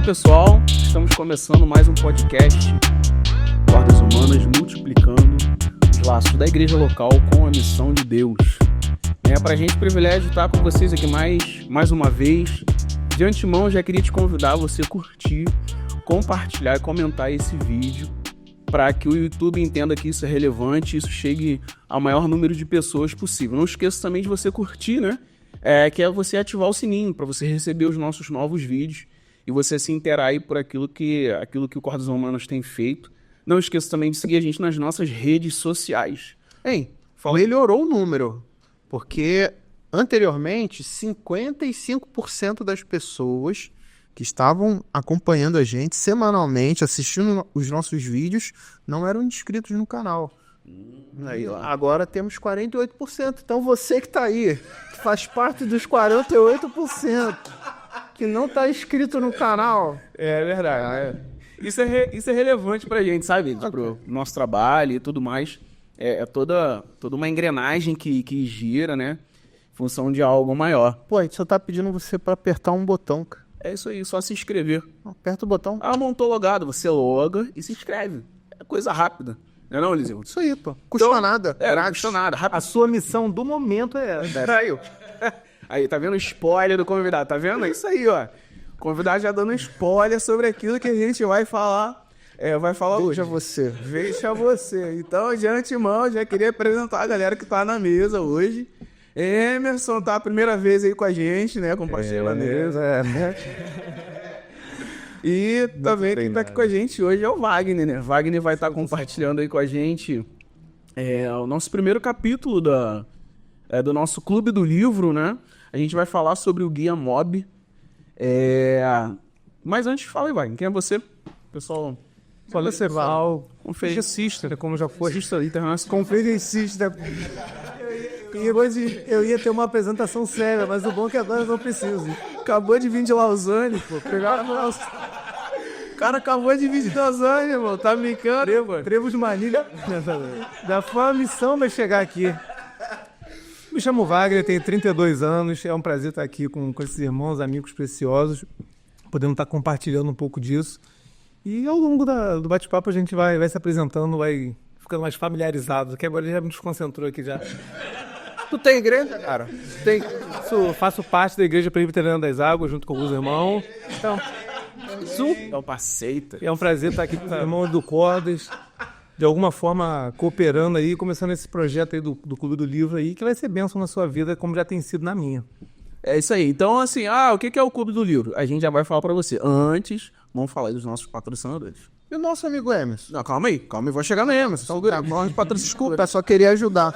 pessoal, estamos começando mais um podcast Cordas Humanas, multiplicando os laços da igreja local com a missão de Deus. É pra gente privilégio estar com vocês aqui mais uma vez. De antemão, já queria te convidar a você curtir, compartilhar e comentar esse vídeo para que o YouTube entenda que isso é relevante e isso chegue ao maior número de pessoas possível. Não esqueça também de você curtir, né? Que é você ativar o sininho para você receber os nossos novos vídeos e você se interagir por aquilo que o Cordas Humanas tem feito. Não esqueça também de seguir a gente nas nossas redes sociais. Melhorou o número, porque anteriormente 55% das pessoas que estavam acompanhando a gente semanalmente, assistindo os nossos vídeos, não eram inscritos no canal. Aí, agora temos 48%. Então você que está aí, que faz parte dos 48% que não está inscrito no canal. É verdade. Isso é relevante pra gente, sabe? Pro nosso trabalho e tudo mais. É toda uma engrenagem que gira, né? Em função de algo maior. Pô, a gente só tá pedindo você para apertar um botão, cara. É isso aí, só se inscrever. Aperta o botão. Montou logado, você loga e se inscreve. É coisa rápida. Não é, Eliseu? Isso aí, pô. Custa nada. Não custa nada. Rápido. A sua missão do momento é essa. Aí, tá vendo o spoiler do convidado? Tá vendo? É isso aí, ó. O convidado já dando spoiler sobre aquilo que a gente vai falar. Vai falar hoje. Veja você. Então, de antemão, já queria apresentar a galera que tá na mesa hoje. Emerson tá a primeira vez aí com a gente, né? Compartilhando a mesa. né? E também quem tá aqui com a gente hoje é o Wagner, né? Wagner vai estar compartilhando aí com a gente o nosso primeiro capítulo do nosso Clube do Livro, né? A gente vai falar sobre o Guia Mob. Mas antes, fala aí, Wagner. Quem é você? Pessoal... Festival, conferencista, como já foi. Conferencista. E hoje eu ia ter uma apresentação séria, mas o bom é que agora eu não preciso. Acabou de vir de Lausanne, pô. O cara acabou de vir de Lausanne, irmão. Tá brincando? Trevo de Manilha. Da foi a missão de chegar aqui. Me chamo Wagner, tenho 32 anos. É um prazer estar aqui com esses irmãos, amigos preciosos. Podemos estar compartilhando um pouco disso. E ao longo do bate-papo a gente vai se apresentando, vai ficando mais familiarizado, que agora já me desconcentrou aqui já. Tu tem igreja, cara? Faço parte da Igreja Presbiteriana das Águas, junto com alguns irmãos. Então, parceita. É um prazer estar aqui com os irmãos do Cordas, de alguma forma cooperando aí, começando esse projeto aí do Clube do Livro aí, que vai ser bênção na sua vida, como já tem sido na minha. É isso aí. Então, assim, o que é o Clube do Livro? A gente já vai falar pra você. Antes, vamos falar aí dos nossos patrocinadores. E o nosso amigo Emerson? Não, calma aí, vou chegar no Emerson. Desculpa, só queria ajudar.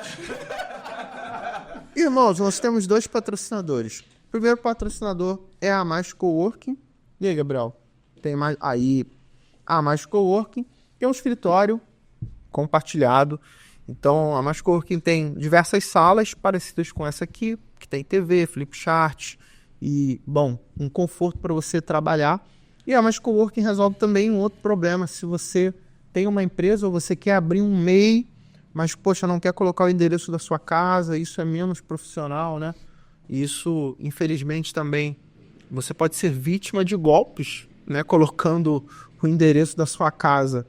Irmãos, nós temos 2 patrocinadores. O primeiro patrocinador é a Mais Coworking. E aí, Gabriel? Tem mais aí a Mais Coworking, que é um escritório compartilhado. Então, a Mais Coworking tem diversas salas parecidas com essa aqui, que tem TV, flipchart e, um conforto para você trabalhar. E a Mais Coworking resolve também um outro problema. Se você tem uma empresa ou você quer abrir um MEI, mas, não quer colocar o endereço da sua casa, isso é menos profissional, né? Isso, infelizmente, também você pode ser vítima de golpes, né? Colocando o endereço da sua casa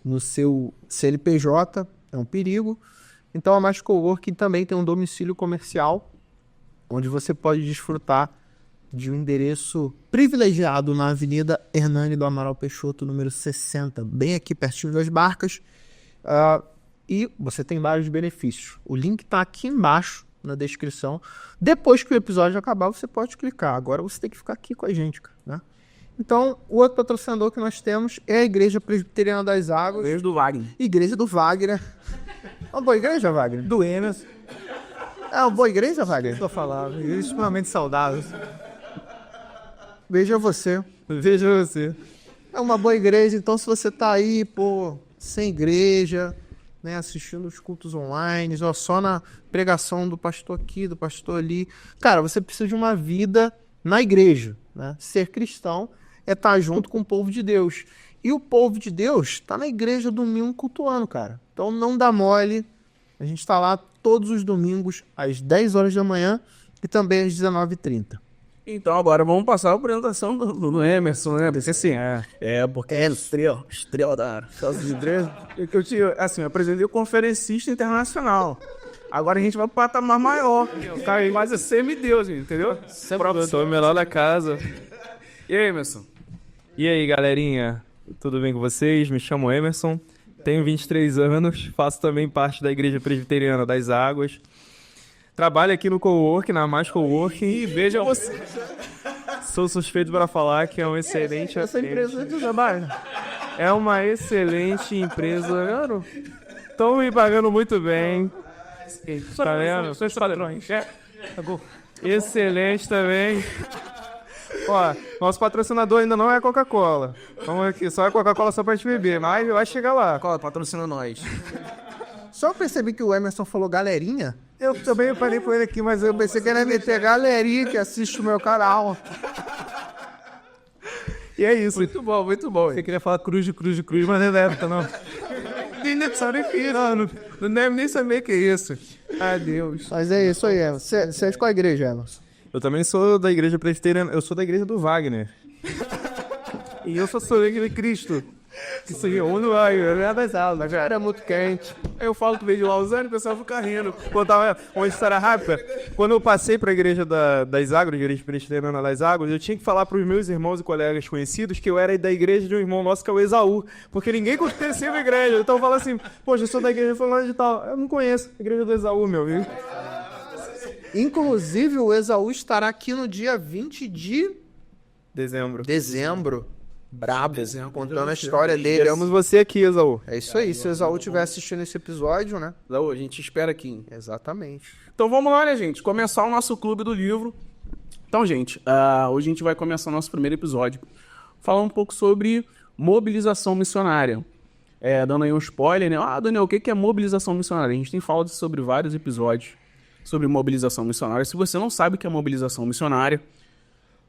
no seu CNPJ, é um perigo. Então, a Mais Coworking também tem um domicílio comercial, onde você pode desfrutar de um endereço privilegiado na Avenida Hernani do Amaral Peixoto, número 60, bem aqui pertinho das Barcas. E você tem vários benefícios. O link está aqui embaixo na descrição. Depois que o episódio acabar, você pode clicar. Agora você tem que ficar aqui com a gente, cara, né? Então, o outro patrocinador que nós temos é a Igreja Presbiteriana das Águas. Igreja do Wagner. Igreja do Wagner. É uma boa igreja, Wagner? Do Emerson. É uma boa igreja, Wagner? Estou falando. Igreja extremamente saudável. Veja você. É uma boa igreja, então se você tá aí, sem igreja, né, assistindo os cultos online, só na pregação do pastor aqui, do pastor ali, cara, você precisa de uma vida na igreja, né? Ser cristão é estar junto com o povo de Deus. E o povo de Deus está na igreja domingo cultuando, cara. Então não dá mole. A gente está lá todos os domingos às 10 horas da manhã e também às 19h30. Então agora vamos passar a apresentação do Emerson, né? Pensei assim, porque é estrela da Celso de Drezo. Eu tinha, assim, eu apresentei o conferencista internacional. Agora a gente vai pro patamar maior. O cara é quase semideus, entendeu? Sou o melhor da casa. E aí, Emerson? E aí, galerinha? Tudo bem com vocês? Me chamo Emerson, tenho 23 anos, faço também parte da Igreja Presbiteriana das Águas. Trabalho aqui no Coworking, na Mais Coworking, e veja você. Sou suspeito para falar que é um excelente... Essa empresa de trabalho. É uma excelente empresa, cara. Estão me pagando muito bem. Tá vendo? São os padrões. Excelente também. Ó, nosso patrocinador ainda não é Coca-Cola. Vamos aqui, só é Coca-Cola só pra gente beber, mas vai chegar lá. Qual patrocina nós? Só percebi que o Emerson falou galerinha. Eu também parei com ele aqui, mas eu pensei que era meter galerinha que assiste o meu canal. E é isso. Muito bom, muito bom. Você queria falar cruz, mas não deve, não. Não deve nem saber o que é isso. Adeus. Mas é isso aí, Emerson. Você é de qual igreja, Emerson? Eu também sou da Igreja Presbiteriana, eu sou da Igreja do Wagner. E eu sou solene de Cristo. Que se reúne lá, é das aulas, já era muito quente. Aí eu falo que veio de Lausanne e o pessoal fica rindo. Contar uma história rápida. Quando eu passei para a Igreja das Águas, a Igreja Presbiteriana das Águas, eu tinha que falar para os meus irmãos e colegas conhecidos que eu era da igreja de um irmão nosso que é o Esaú. Porque ninguém conhecia a igreja. Então eu falo assim, poxa, eu sou da igreja fulana de tal. Eu não conheço a igreja do Esaú, meu amigo. Inclusive, o Esaú estará aqui no dia 20 de dezembro. Brabo, contando a história dele. Esperamos você aqui, Esaú. É isso aí, se o Esaú estiver assistindo esse episódio, né? Esaú, a gente espera aqui. Exatamente. Então vamos lá, né, gente? Começar o nosso clube do livro. Então, gente, hoje a gente vai começar o nosso primeiro episódio falando um pouco sobre mobilização missionária. Dando aí um spoiler, né? Daniel, o que é mobilização missionária? A gente tem falado sobre vários episódios sobre mobilização missionária. Se você não sabe o que é mobilização missionária,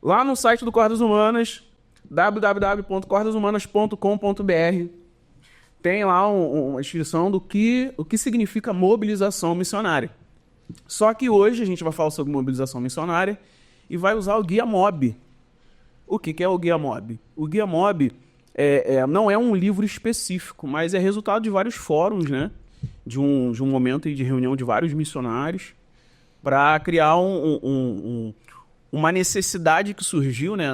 lá no site do Cordas Humanas, www.cordashumanas.com.br, tem lá uma descrição do que significa mobilização missionária. Só que hoje a gente vai falar sobre mobilização missionária e vai usar o Guia MOB. O que é o Guia MOB? O Guia MOB não é um livro específico, mas é resultado de vários fóruns, né? De um momento de reunião de vários missionários para criar uma necessidade que surgiu, né,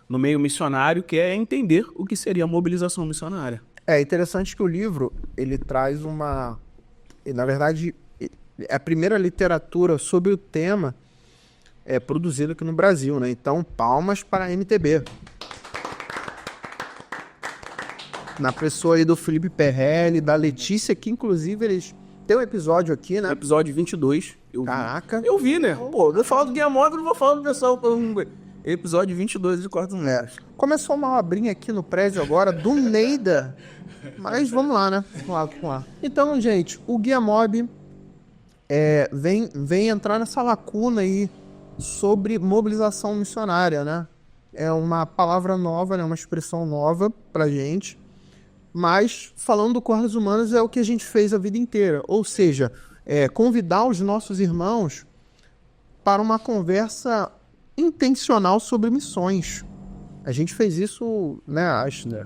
no meio missionário, que é entender o que seria a mobilização missionária. É interessante que o livro, ele traz na verdade, é a primeira literatura sobre o tema produzida aqui no Brasil, né? Então, palmas para a MTB. Na pessoa aí do Felipe Perrelli, da Letícia, que inclusive eles têm um episódio aqui, né? Episódio 22. Caraca. Eu vi, né? Pô, eu falo do Guia MOB, não vou falar do pessoal. Episódio 22 de Cordas Humanas. Começou uma obrinha aqui no prédio agora do Neida. Mas vamos lá, né? Vamos lá. Então, gente, o Guia MOB vem entrar nessa lacuna aí sobre mobilização missionária, né? É uma palavra nova, né? Uma expressão nova pra gente. Mas, falando do Cordas Humanas, é o que a gente fez a vida inteira. Ou seja, convidar os nossos irmãos para uma conversa intencional sobre missões. A gente fez isso, né, acho, né,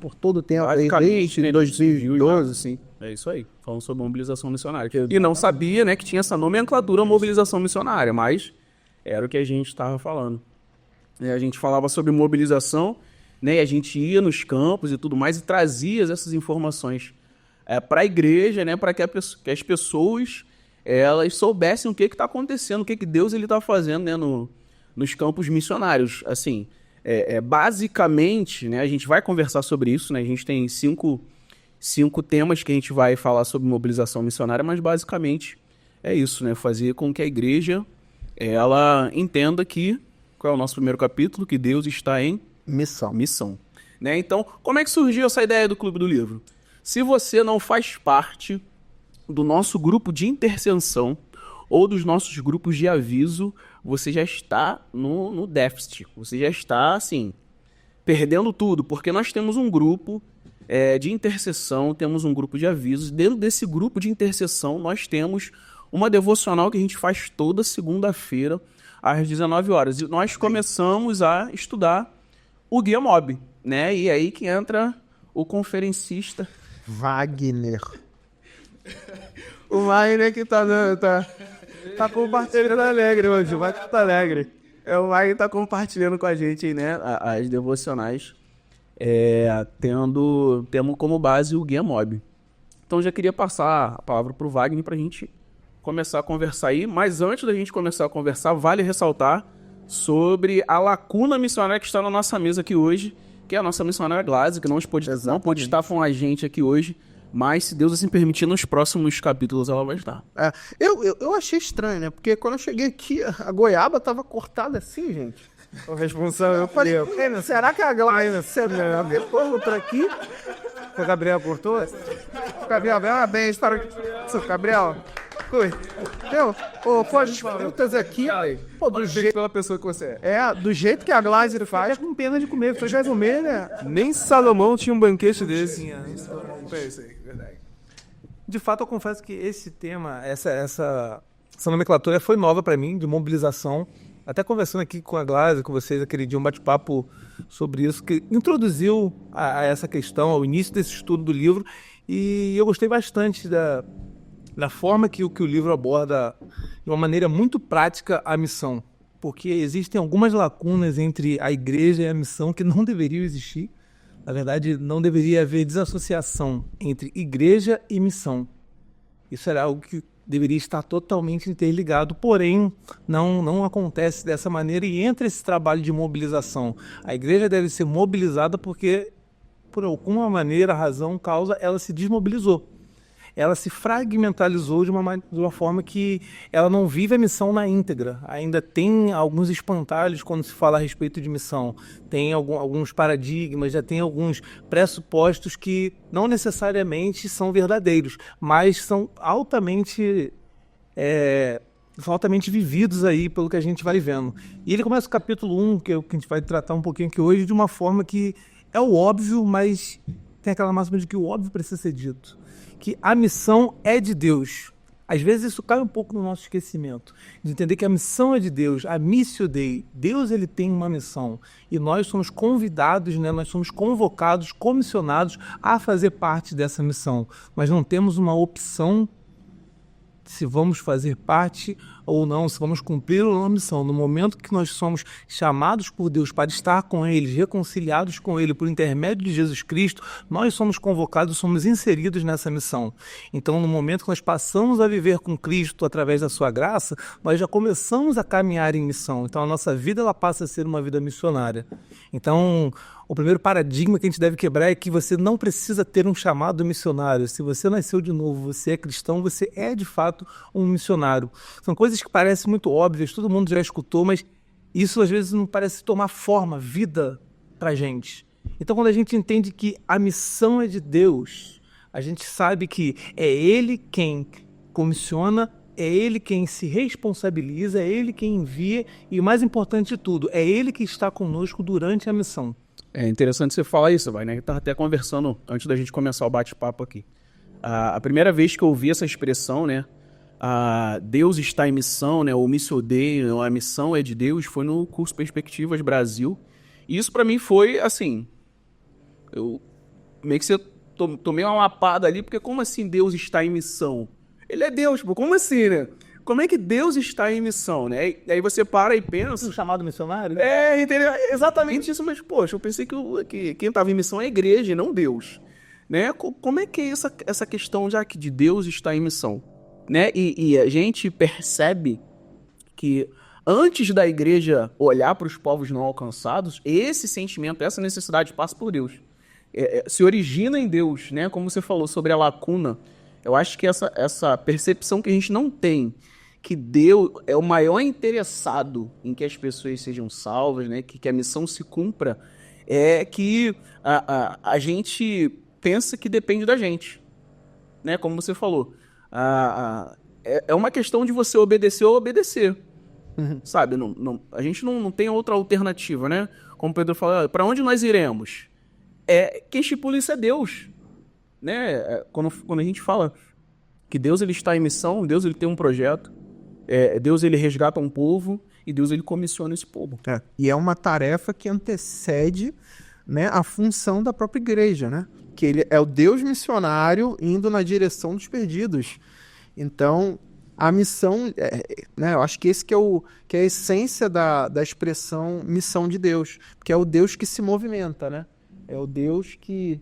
por todo o tempo, desde 2012, assim. É isso aí, falando sobre mobilização missionária. E não sabia, né, que tinha essa nomenclatura mobilização missionária, mas era o que a gente estava falando. A gente falava sobre mobilização, né, e a gente ia nos campos e tudo mais e trazia essas informações para a igreja, né, para que as pessoas elas soubessem o que está acontecendo, o que Deus está fazendo, né, nos campos missionários. Assim, basicamente, né, a gente vai conversar sobre isso, né, a gente tem cinco temas que a gente vai falar sobre mobilização missionária, mas basicamente é isso, né, fazer com que a igreja ela entenda qual é o nosso primeiro capítulo, que Deus está em missão. Né? Então, como é que surgiu essa ideia do Clube do Livro? Se você não faz parte do nosso grupo de intercessão ou dos nossos grupos de aviso, você já está no déficit. Você já está, assim, perdendo tudo, porque nós temos um grupo de intercessão, temos um grupo de avisos. Dentro desse grupo de intercessão, nós temos uma devocional que a gente faz toda segunda-feira, às 19 horas. E nós começamos a estudar o Guia Mob, né? E aí que entra o conferencista Wagner. O Wagner que tá compartilhando alegre hoje. O Wagner tá alegre. O Wagner tá compartilhando com a gente aí, né? as devocionais, tendo como base o Guia Mob. Então já queria passar a palavra pro Wagner pra gente começar a conversar aí, mas antes da gente começar a conversar, vale ressaltar sobre a lacuna missionária que está na nossa mesa aqui hoje, que é a nossa missionária Glaze, que não pode estar com a gente aqui hoje, mas se Deus assim permitir, nos próximos capítulos ela vai estar. Eu achei estranho, né? Porque quando eu cheguei aqui, a goiaba tava cortada assim, gente. O responsável, eu falei, Será que a Glaze depois outra aqui? O Gabriel cortou? Gabriel, parabéns para o Gabriel. Pode frutas aqui, pô, do jeito pela pessoa que você é. do jeito que a Glazer faz, com pena de comer. Você vai comer, né? Nem Salomão tinha um banquete desse. Foi isso aí, verdade. De fato, eu confesso que esse tema, essa nomenclatura foi nova para mim, de mobilização. Até conversando aqui com a Glazer, com vocês, aquele dia, um bate-papo sobre isso, que introduziu a essa questão, ao início desse estudo do livro, e eu gostei bastante da forma que o livro aborda, de uma maneira muito prática, a missão. Porque existem algumas lacunas entre a igreja e a missão que não deveriam existir. Na verdade, não deveria haver desassociação entre igreja e missão. Isso era algo que deveria estar totalmente interligado, porém não acontece dessa maneira e entra esse trabalho de mobilização. A igreja deve ser mobilizada porque, por alguma maneira, razão, causa, ela se desmobilizou. Ela se fragmentalizou de uma forma que ela não vive a missão na íntegra. Ainda tem alguns espantalhos quando se fala a respeito de missão. Tem alguns paradigmas, já tem alguns pressupostos que não necessariamente são verdadeiros, mas são altamente vividos aí pelo que a gente vai vendo. E ele começa o capítulo 1, que é o que a gente vai tratar um pouquinho aqui hoje, de uma forma que é o óbvio, mas tem aquela máxima de que o óbvio precisa ser dito. Que a missão é de Deus. Às vezes isso cai um pouco no nosso esquecimento, de entender que a missão é de Deus, a missio Dei. Deus ele tem uma missão e nós somos convidados, né? Nós somos convocados, comissionados a fazer parte dessa missão. Mas não temos uma opção se vamos fazer parte ou não, se vamos cumprir ou não a missão. No momento que nós somos chamados por Deus para estar com Ele, reconciliados com Ele por intermédio de Jesus Cristo, nós somos convocados, somos inseridos nessa missão. Então, no momento que nós passamos a viver com Cristo através da sua graça, nós já começamos a caminhar em missão. Então, a nossa vida ela passa a ser uma vida missionária. Então, o primeiro paradigma que a gente deve quebrar é que você não precisa ter um chamado missionário. Se você nasceu de novo, você é cristão, você é de fato um missionário. São coisas que parecem muito óbvias, todo mundo já escutou, mas isso às vezes não parece tomar forma, vida pra gente. Então quando a gente entende que a missão é de Deus, a gente sabe que é Ele quem comissiona, é Ele quem se responsabiliza, é Ele quem envia e o mais importante de tudo, é Ele que está conosco durante a missão. É interessante você falar isso, vai, né? Eu tava até conversando antes da gente começar o bate-papo aqui. A primeira vez que eu ouvi essa expressão, né? Deus está em missão, né? O Missio Dei, a missão é de Deus, foi no curso Perspectivas Brasil. E isso pra mim foi, assim... Eu meio que tomei uma lapada ali, porque como assim Deus está em missão? Ele é Deus, pô, como assim, né? Como é que Deus está em missão, né? E aí você para e pensa... Um chamado missionário? Entendeu? Exatamente isso, mas, poxa, eu pensei que quem estava em missão é a igreja e não Deus. Né? Como é que é essa questão já que de Deus está em missão? Né? E a gente percebe que antes da igreja olhar para os povos não alcançados, esse sentimento, essa necessidade passa por Deus. Se origina em Deus, né? Como você falou sobre a lacuna, eu acho que essa percepção que a gente não tem, que Deus é o maior interessado em que as pessoas sejam salvas, né? Que a missão se cumpra, é que a gente pensa que depende da gente, né? Como você falou. É uma questão de você obedecer ou obedecer. Sabe? A gente não tem outra alternativa, né? Como o Pedro falou, para onde nós iremos? Quem estipula isso é Deus. Né? Quando a gente fala que Deus ele está em missão, Deus ele tem um projeto, Deus ele resgata um povo, e Deus ele comissiona esse povo. E é uma tarefa que antecede, né, a função da própria igreja, né? Que ele é o Deus missionário indo na direção dos perdidos. Então, a missão, né, eu acho que esse que é a essência da expressão missão de Deus, porque é o Deus que se movimenta, né? É o Deus que,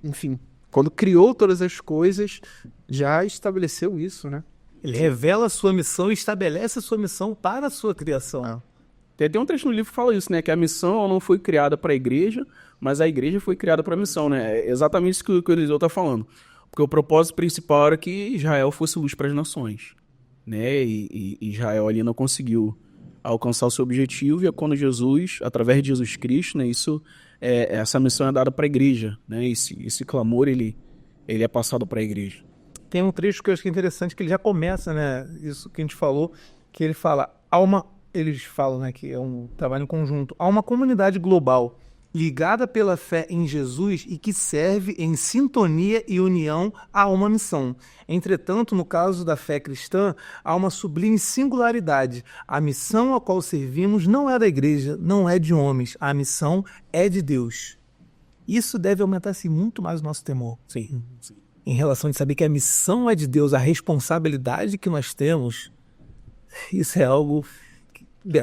enfim, quando criou todas as coisas, já estabeleceu isso, né? Ele revela a sua missão e estabelece a sua missão para a sua criação. Tem até um trecho no livro que fala isso, né? Que a missão não foi criada para a igreja, mas a igreja foi criada para a missão, né? É exatamente isso que o Eliseu está falando. Porque o propósito principal era que Israel fosse luz para as nações, né? E Israel ali não conseguiu alcançar o seu objetivo, e é quando Jesus, através de Jesus Cristo, né? Essa missão é dada para a igreja, né? Esse clamor, ele é passado para a igreja. Tem um trecho que eu acho que é interessante, que ele já começa, né? Isso que a gente falou, que ele fala, eles falam, né, que é um trabalho em conjunto, há uma comunidade global ligada pela fé em Jesus e que serve em sintonia e união a uma missão. Entretanto, no caso da fé cristã, há uma sublime singularidade. A missão a qual servimos não é da igreja, não é de homens. A missão é de Deus. Isso deve aumentar-se muito mais o nosso temor. Sim. Em relação a saber que a missão é de Deus, a responsabilidade que nós temos, isso é algo...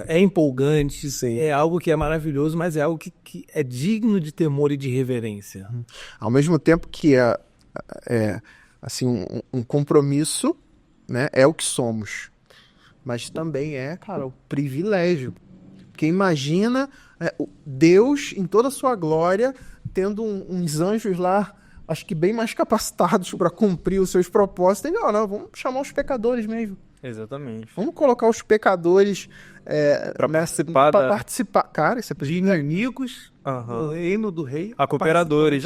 É empolgante, sim. É algo que é maravilhoso, mas é algo que é digno de temor e de reverência. Ao mesmo tempo que assim, um compromisso, né, é o que somos, mas também cara, o privilégio. Porque imagina Deus em toda a sua glória tendo uns anjos lá, acho que bem mais capacitados para cumprir os seus propósitos. Não, vamos chamar os pecadores mesmo. Exatamente. Vamos colocar os pecadores para participar. Cara, isso é de inimigos do reino do rei a cooperadores.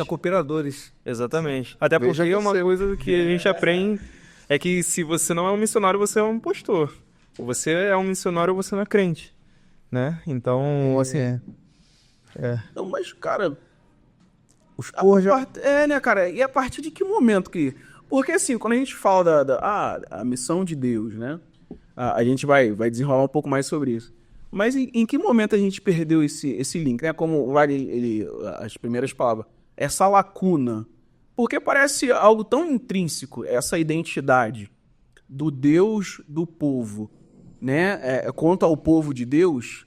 Exatamente. Até porque uma coisa que a gente aprende é que se você não é um missionário, você é um impostor. Ou você é um missionário ou você não é crente, né? Então, assim... Não, mas, cara... Os porra já... né, cara? E a partir de que momento que... Porque, assim, quando a gente fala a missão de Deus, né? A gente vai desenrolar um pouco mais sobre isso. Mas em que momento a gente perdeu esse link, né? Como vale as primeiras palavras. Essa lacuna. Porque parece algo tão intrínseco, essa identidade do Deus do povo, né? Quanto ao povo de Deus,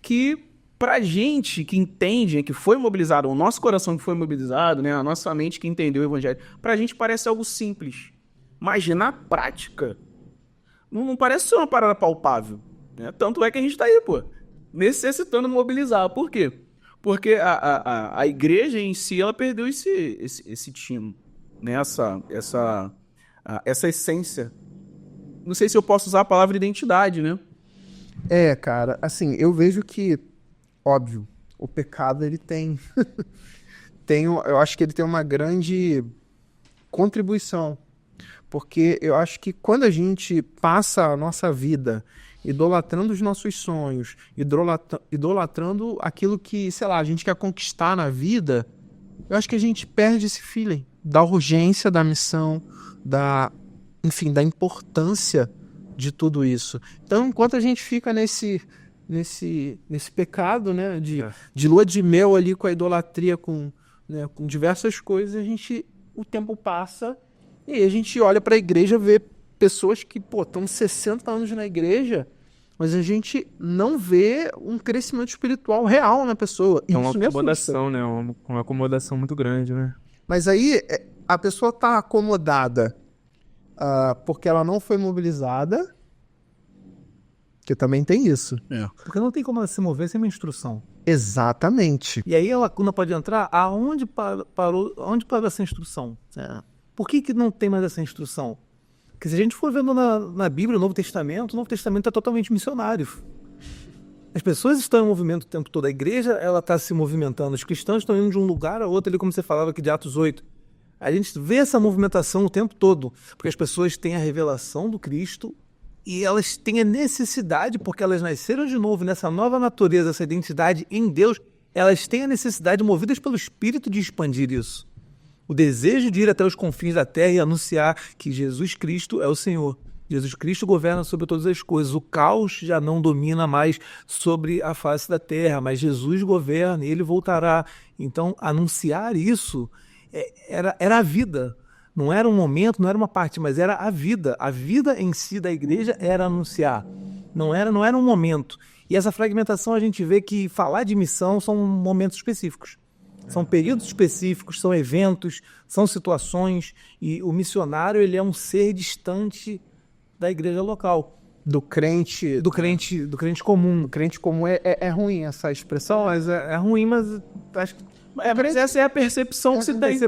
que pra gente que entende, que foi mobilizado, o nosso coração que foi mobilizado, né? A nossa mente que entendeu o evangelho, pra gente parece algo simples. Mas na prática, não parece ser uma parada palpável, né? Tanto é que a gente tá aí, necessitando mobilizar. Por quê? Porque a igreja em si, ela perdeu esse tino, né? Essa essência. Não sei se eu posso usar a palavra identidade, né? Cara, assim, eu vejo que, óbvio, o pecado, ele tem... eu acho que ele tem uma grande contribuição. Porque eu acho que quando a gente passa a nossa vida idolatrando os nossos sonhos, idolatrando aquilo que, sei lá, a gente quer conquistar na vida, eu acho que a gente perde esse feeling da urgência da missão, enfim, da importância de tudo isso. Então, enquanto a gente fica nesse pecado, né, de lua de mel ali com a idolatria, com diversas coisas, o tempo passa e a gente olha para a igreja, vê pessoas que, estão 60 anos na igreja, mas a gente não vê um crescimento espiritual real na pessoa. É uma acomodação, né? Uma acomodação muito grande, né? Mas aí a pessoa está acomodada porque ela não foi mobilizada, que também tem isso. Porque não tem como ela se mover sem uma instrução. Exatamente. E aí a lacuna pode entrar onde parou essa instrução. Por que não tem mais essa instrução? Porque se a gente for vendo na Bíblia, o Novo Testamento é totalmente missionário. As pessoas estão em movimento o tempo todo. A igreja, ela está se movimentando. Os cristãos estão indo de um lugar a outro, ali como você falava aqui de Atos 8. A gente vê essa movimentação o tempo todo, porque as pessoas têm a revelação do Cristo e elas têm a necessidade, porque elas nasceram de novo nessa nova natureza, essa identidade em Deus, elas têm a necessidade, movidas pelo Espírito, de expandir isso. O desejo de ir até os confins da terra e anunciar que Jesus Cristo é o Senhor. Jesus Cristo governa sobre todas as coisas. O caos já não domina mais sobre a face da terra, mas Jesus governa e ele voltará. Então, anunciar isso era a vida. Não era um momento, não era uma parte, mas era a vida. A vida em si da igreja era anunciar. Não era um momento. E essa fragmentação a gente vê que falar de missão são momentos específicos. São períodos específicos, são eventos, são situações. E o missionário ele é um ser distante da igreja local. Do crente Comum. Do crente comum é ruim essa expressão, mas É ruim, mas acho que Mas essa é a percepção que se tem.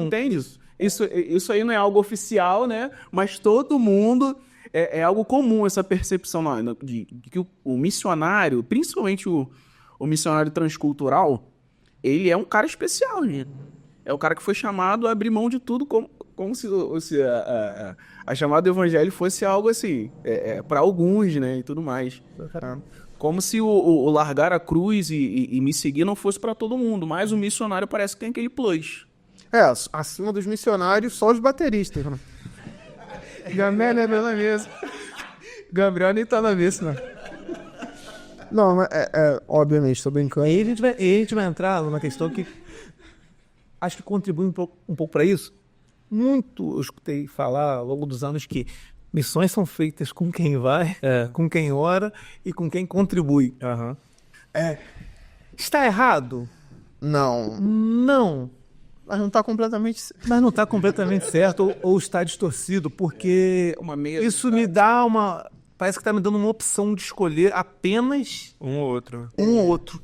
Entende isso? Isso aí não é algo oficial, né? Mas todo mundo... É algo comum essa percepção de que o missionário, principalmente o missionário transcultural, ele é um cara especial, gente. É o cara que foi chamado a abrir mão de tudo como se a chamada do evangelho fosse algo assim, para alguns, né, e tudo mais. Como se o largar a cruz e me seguir não fosse para todo mundo, mas o missionário parece que tem aquele plus. Acima dos missionários, só os bateristas, né? Gabriel é na mesa. Gabriel nem tá na mesa, não. Não, mas obviamente, tô brincando. Aí a gente vai entrar numa questão que acho que contribui um pouco para isso. Muito eu escutei falar ao longo dos anos que missões são feitas com quem vai, com quem ora e com quem contribui. Aham. Está errado? Não. Não. Mas não tá completamente... Mas não está completamente certo ou está distorcido, porque isso me dá uma... Parece que está me dando uma opção de escolher apenas Um ou outro. um ou outro.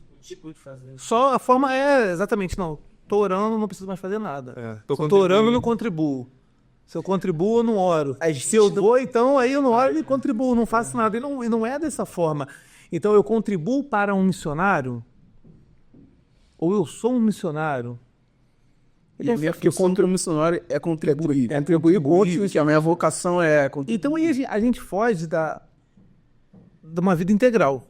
Só a forma exatamente, não. Tô orando, não preciso mais fazer nada. Tô Se eu tô orando, eu não contribuo. Se eu contribuo, eu não oro. Se eu dou, então aí eu não oro e contribuo, não faço nada. E não é dessa forma. Então eu contribuo para um missionário, ou eu sou um missionário. Porque contra o missionário é contribuir. É contribuir Que a minha vocação é contribuir. Então aí a gente foge de uma vida integral.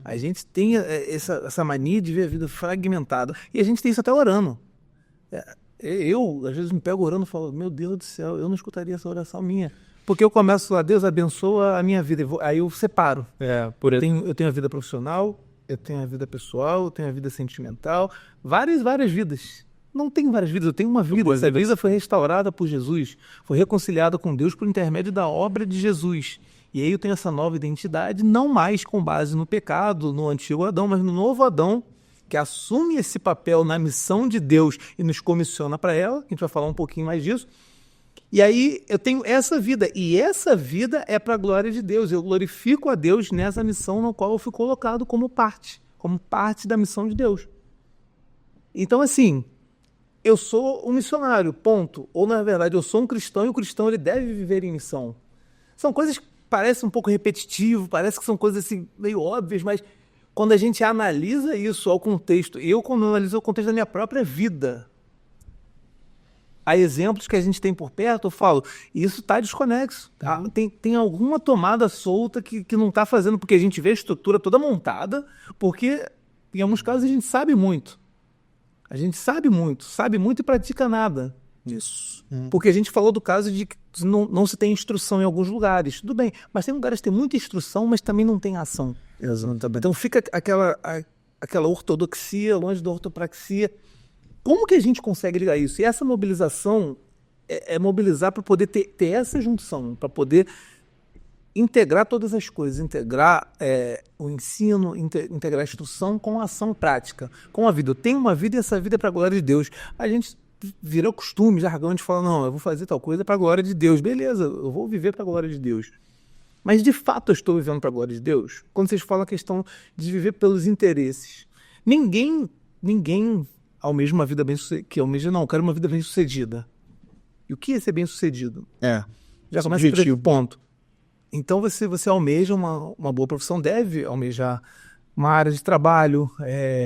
A gente tem essa mania de ver a vida fragmentada. E a gente tem isso até orando. Eu, às vezes, me pego orando e falo, meu Deus do céu, eu não escutaria essa oração minha. Porque eu começo a Deus abençoa a minha vida. Aí eu separo. Eu tenho a vida profissional, eu tenho a vida pessoal, eu tenho a vida sentimental. Várias vidas. Não tenho várias vidas, eu tenho uma vida. Essa vida foi restaurada por Jesus, foi reconciliada com Deus por intermédio da obra de Jesus. E aí eu tenho essa nova identidade, não mais com base no pecado, no antigo Adão, mas no novo Adão, que assume esse papel na missão de Deus e nos comissiona para ela. A gente vai falar um pouquinho mais disso. E aí eu tenho essa vida, e essa vida é para a glória de Deus. Eu glorifico a Deus nessa missão no qual eu fui colocado como parte da missão de Deus. Então, assim... Eu sou um missionário, ponto. Ou, na verdade, eu sou um cristão e o cristão ele deve viver em missão. São coisas que parecem um pouco repetitivas, parece que são coisas assim, meio óbvias, mas quando a gente analisa isso ao contexto, quando analiso o contexto da minha própria vida, há exemplos que a gente tem por perto, eu falo, isso está desconexo. Tá? Tem alguma tomada solta que não está fazendo, porque a gente vê a estrutura toda montada, porque em alguns casos a gente sabe muito. A gente sabe muito e pratica nada disso. Porque a gente falou do caso de que não se tem instrução em alguns lugares. Tudo bem, mas tem lugares que tem muita instrução, mas também não tem ação. Exatamente. Então fica aquela ortodoxia longe da ortopraxia. Como que a gente consegue ligar isso? E essa mobilização é mobilizar para poder ter essa junção, para poder integrar todas as coisas, integrar o ensino, integrar a instrução com a ação prática, com a vida. Eu tenho uma vida e essa vida é para a glória de Deus. A gente vira costume, jargão, de falar, não, eu vou fazer tal coisa para a glória de Deus. Beleza, eu vou viver para a glória de Deus. Mas, de fato, eu estou vivendo para a glória de Deus? Quando vocês falam a questão de viver pelos interesses. Ninguém almeja uma vida bem-sucedida. Eu quero uma vida bem-sucedida. E o que é ser bem-sucedido? Já começa por esse ponto. Então, você almeja uma boa profissão, deve almejar uma área de trabalho,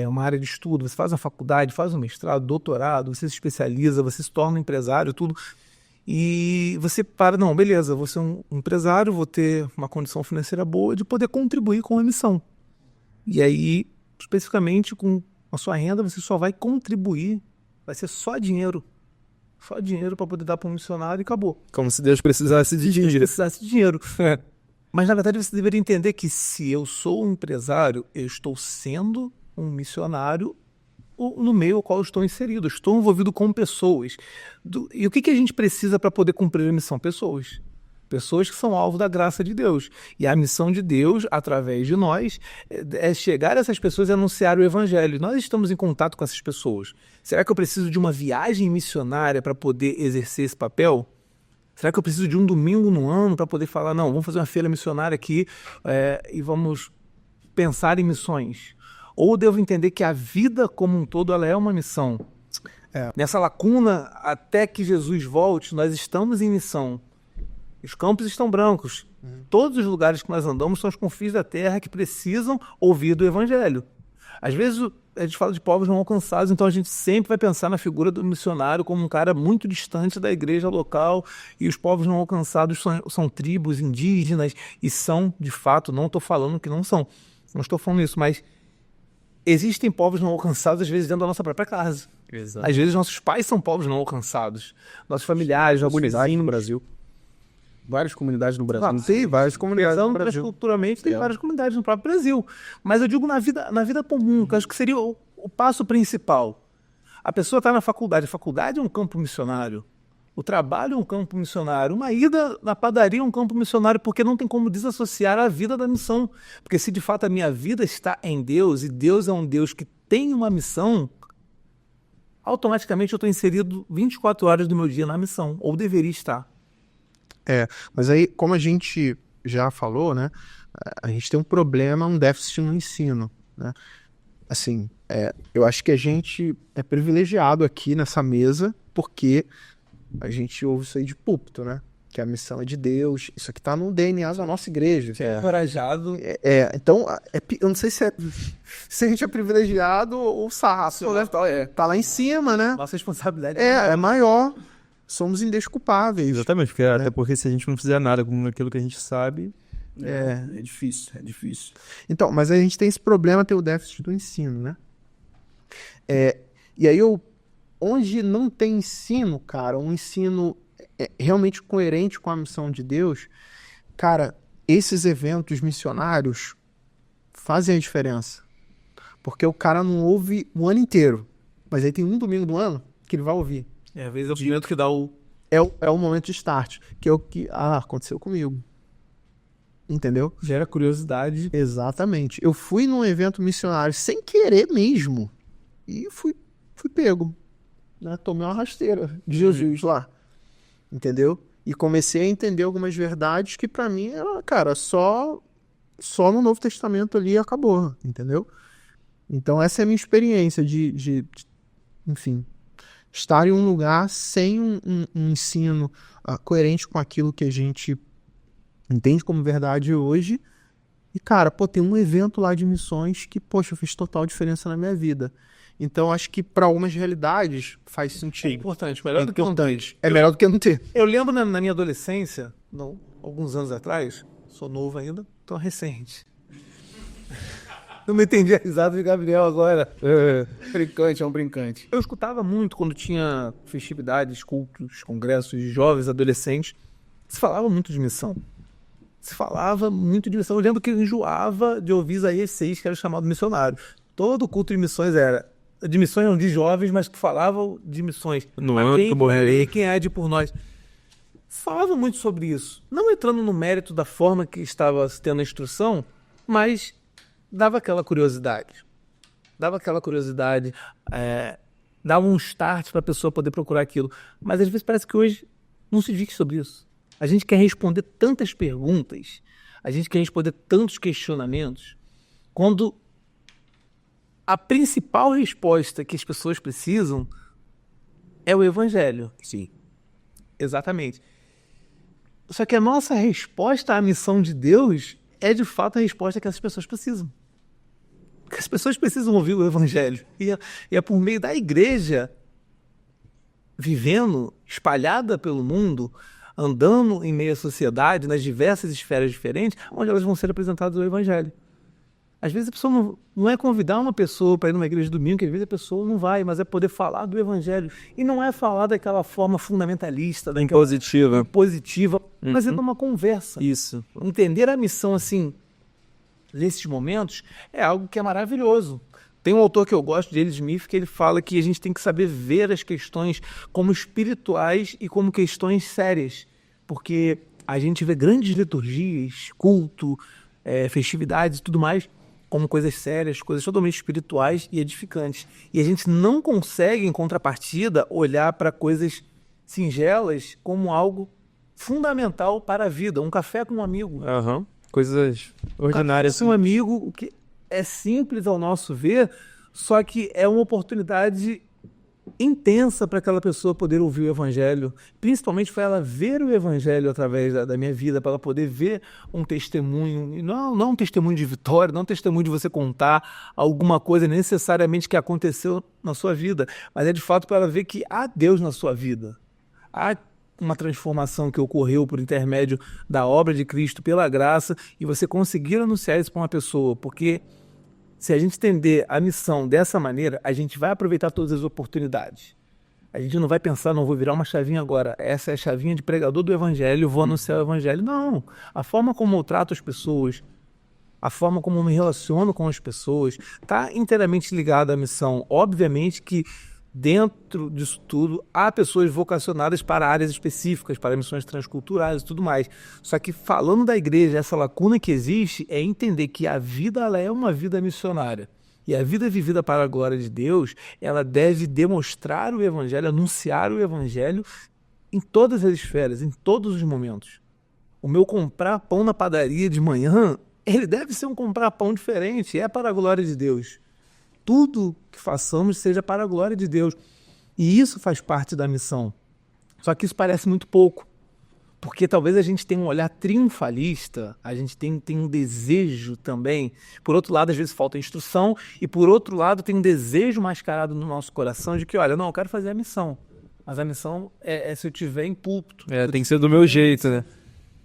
uma área de estudo. Você faz uma faculdade, faz um mestrado, doutorado, você se especializa, você se torna um empresário, tudo. E você não, beleza, vou ser um empresário, vou ter uma condição financeira boa de poder contribuir com a missão. E aí, especificamente, com a sua renda, você só vai contribuir, vai ser só dinheiro. Só dinheiro para poder dar para um missionário e acabou. Como se Deus precisasse de dinheiro. Precisasse de dinheiro. Mas, na verdade, você deveria entender que se eu sou um empresário, eu estou sendo um missionário no meio ao qual eu estou inserido. Eu estou envolvido com pessoas. E o que a gente precisa para poder cumprir a missão? Pessoas. Pessoas que são alvo da graça de Deus. E a missão de Deus, através de nós, é chegar a essas pessoas e anunciar o evangelho. Nós estamos em contato com essas pessoas. Será que eu preciso de uma viagem missionária para poder exercer esse papel? Será que eu preciso de um domingo no ano para poder falar, não, vamos fazer uma feira missionária aqui e vamos pensar em missões? Ou eu devo entender que a vida como um todo ela é uma missão? Nessa lacuna, até que Jesus volte, nós estamos em missão. Os campos estão brancos. Todos os lugares que nós andamos são os confins da terra que precisam ouvir do evangelho. Às vezes a gente fala de povos não alcançados, então a gente sempre vai pensar na figura do missionário como um cara muito distante da igreja local, e os povos não alcançados são tribos indígenas, e são, de fato, não estou falando que não são, não estou falando isso, mas existem povos não alcançados às vezes dentro da nossa própria casa. Exato. Às vezes nossos pais são povos não alcançados, nossos familiares, nossos Comunidade no vizinhos. Brasil. Várias comunidades no Brasil. Tem várias comunidades no Pensando Brasil. culturalmente, tem várias comunidades no próprio Brasil. Mas eu digo na vida comum, que eu acho que seria o passo principal. A pessoa está na faculdade. A faculdade é um campo missionário. O trabalho é um campo missionário. Uma ida na padaria é um campo missionário, porque não tem como desassociar a vida da missão. Porque se de fato a minha vida está em Deus, e Deus é um Deus que tem uma missão, automaticamente eu estou inserido 24 horas do meu dia na missão, ou deveria estar. Mas aí, como a gente já falou, né, a gente tem um problema, um déficit no ensino, né? Assim, eu acho que a gente é privilegiado aqui nessa mesa porque a gente ouve isso aí de púlpito, né? Que a missão é de Deus, isso aqui tá no DNA da nossa igreja. Encorajado. Então, eu não sei se a gente é privilegiado ou sarrafo, né? Tá lá em cima, né? Nossa responsabilidade É maior. Somos indesculpáveis. Exatamente, porque, até porque se a gente não fizer nada com aquilo que a gente sabe... É difícil, é difícil. Então, mas a gente tem esse problema, tem o déficit do ensino, né? E aí, onde não tem ensino, cara, um ensino realmente coerente com a missão de Deus, cara, esses eventos missionários fazem a diferença. Porque o cara não ouve o ano inteiro, mas aí tem um domingo do ano que ele vai ouvir. Às vezes é o momento que dá o... É o momento de start, que é o que aconteceu comigo. Entendeu? Gera curiosidade. Exatamente. Eu fui num evento missionário sem querer mesmo. E fui pego. Né? Tomei uma rasteira de Jesus lá. Entendeu? E comecei a entender algumas verdades que pra mim era, cara, só no Novo Testamento ali acabou. Entendeu? Então essa é a minha experiência de enfim, estar em um lugar sem um ensino coerente com aquilo que a gente entende como verdade hoje. E, cara, tem um evento lá de missões que, poxa, fez total diferença na minha vida. Então, acho que para algumas realidades faz sentido. É importante, melhor do que não ter. É melhor do que não ter. Eu lembro na minha adolescência, alguns anos atrás, sou novo ainda, tô recente. Não me entendi a risada de Gabriel agora. Brincante, é um brincante. Eu escutava muito quando tinha festividades, cultos, congressos de jovens, adolescentes. Se falava muito de missão. Eu lembro que eu enjoava de ouvir Isaías 6, que era chamado missionário. Todo culto de missões não de jovens, mas que falavam de missões. Não é muito morrerei. Quem há de por nós. Falava muito sobre isso. Não entrando no mérito da forma que estava tendo a instrução, mas dava aquela curiosidade. Dava um start para a pessoa poder procurar aquilo. Mas às vezes parece que hoje não se diz sobre isso. A gente quer responder tantas perguntas, a gente quer responder tantos questionamentos, quando a principal resposta que as pessoas precisam é o evangelho. Sim. Exatamente. Só que a nossa resposta à missão de Deus é de fato a resposta que essas pessoas precisam. Porque as pessoas precisam ouvir o evangelho. E é por meio da igreja, vivendo, espalhada pelo mundo, andando em meio à sociedade, nas diversas esferas diferentes, onde elas vão ser apresentadas ao evangelho. Às vezes a pessoa não é convidar uma pessoa para ir numa igreja de domingo, que às vezes a pessoa não vai, mas é poder falar do evangelho. E não é falar daquela forma fundamentalista, daquela positiva, mas é numa conversa. Isso. Entender a missão assim, nesses momentos, é algo que é maravilhoso. Tem um autor que eu gosto, de Eli Smith, que ele fala que a gente tem que saber ver as questões como espirituais e como questões sérias. Porque a gente vê grandes liturgias, culto, festividades e tudo mais, como coisas sérias, coisas totalmente espirituais e edificantes. E a gente não consegue, em contrapartida, olhar para coisas singelas como algo fundamental para a vida. Um café com um amigo. Coisas ordinárias. Café com um amigo, o que é simples ao nosso ver, só que é uma oportunidade intensa para aquela pessoa poder ouvir o evangelho, principalmente para ela ver o evangelho através da minha vida, para ela poder ver um testemunho, não um testemunho de vitória, não um testemunho de você contar alguma coisa necessariamente que aconteceu na sua vida, mas é de fato para ela ver que há Deus na sua vida, há uma transformação que ocorreu por intermédio da obra de Cristo, pela graça, e você conseguir anunciar isso para uma pessoa, porque se a gente entender a missão dessa maneira, a gente vai aproveitar todas as oportunidades. A gente não vai pensar, não vou virar uma chavinha agora, essa é a chavinha de pregador do evangelho, vou anunciar o evangelho. Não, a forma como eu trato as pessoas, a forma como eu me relaciono com as pessoas, está inteiramente ligada à missão. Obviamente que dentro disso tudo, há pessoas vocacionadas para áreas específicas, para missões transculturais e tudo mais. Só que falando da igreja, essa lacuna que existe é entender que a vida ela é uma vida missionária. E a vida vivida para a glória de Deus, ela deve demonstrar o evangelho, anunciar o evangelho em todas as esferas, em todos os momentos. O meu comprar pão na padaria de manhã, ele deve ser um comprar pão diferente, é para a glória de Deus. Tudo que façamos seja para a glória de Deus. E isso faz parte da missão. Só que isso parece muito pouco. Porque talvez a gente tenha um olhar triunfalista, a gente tem um desejo também. Por outro lado, às vezes falta instrução. E por outro lado, tem um desejo mascarado no nosso coração de que, olha, não, eu quero fazer a missão. Mas a missão é se eu estiver em púlpito. Tem que ser do meu jeito, né?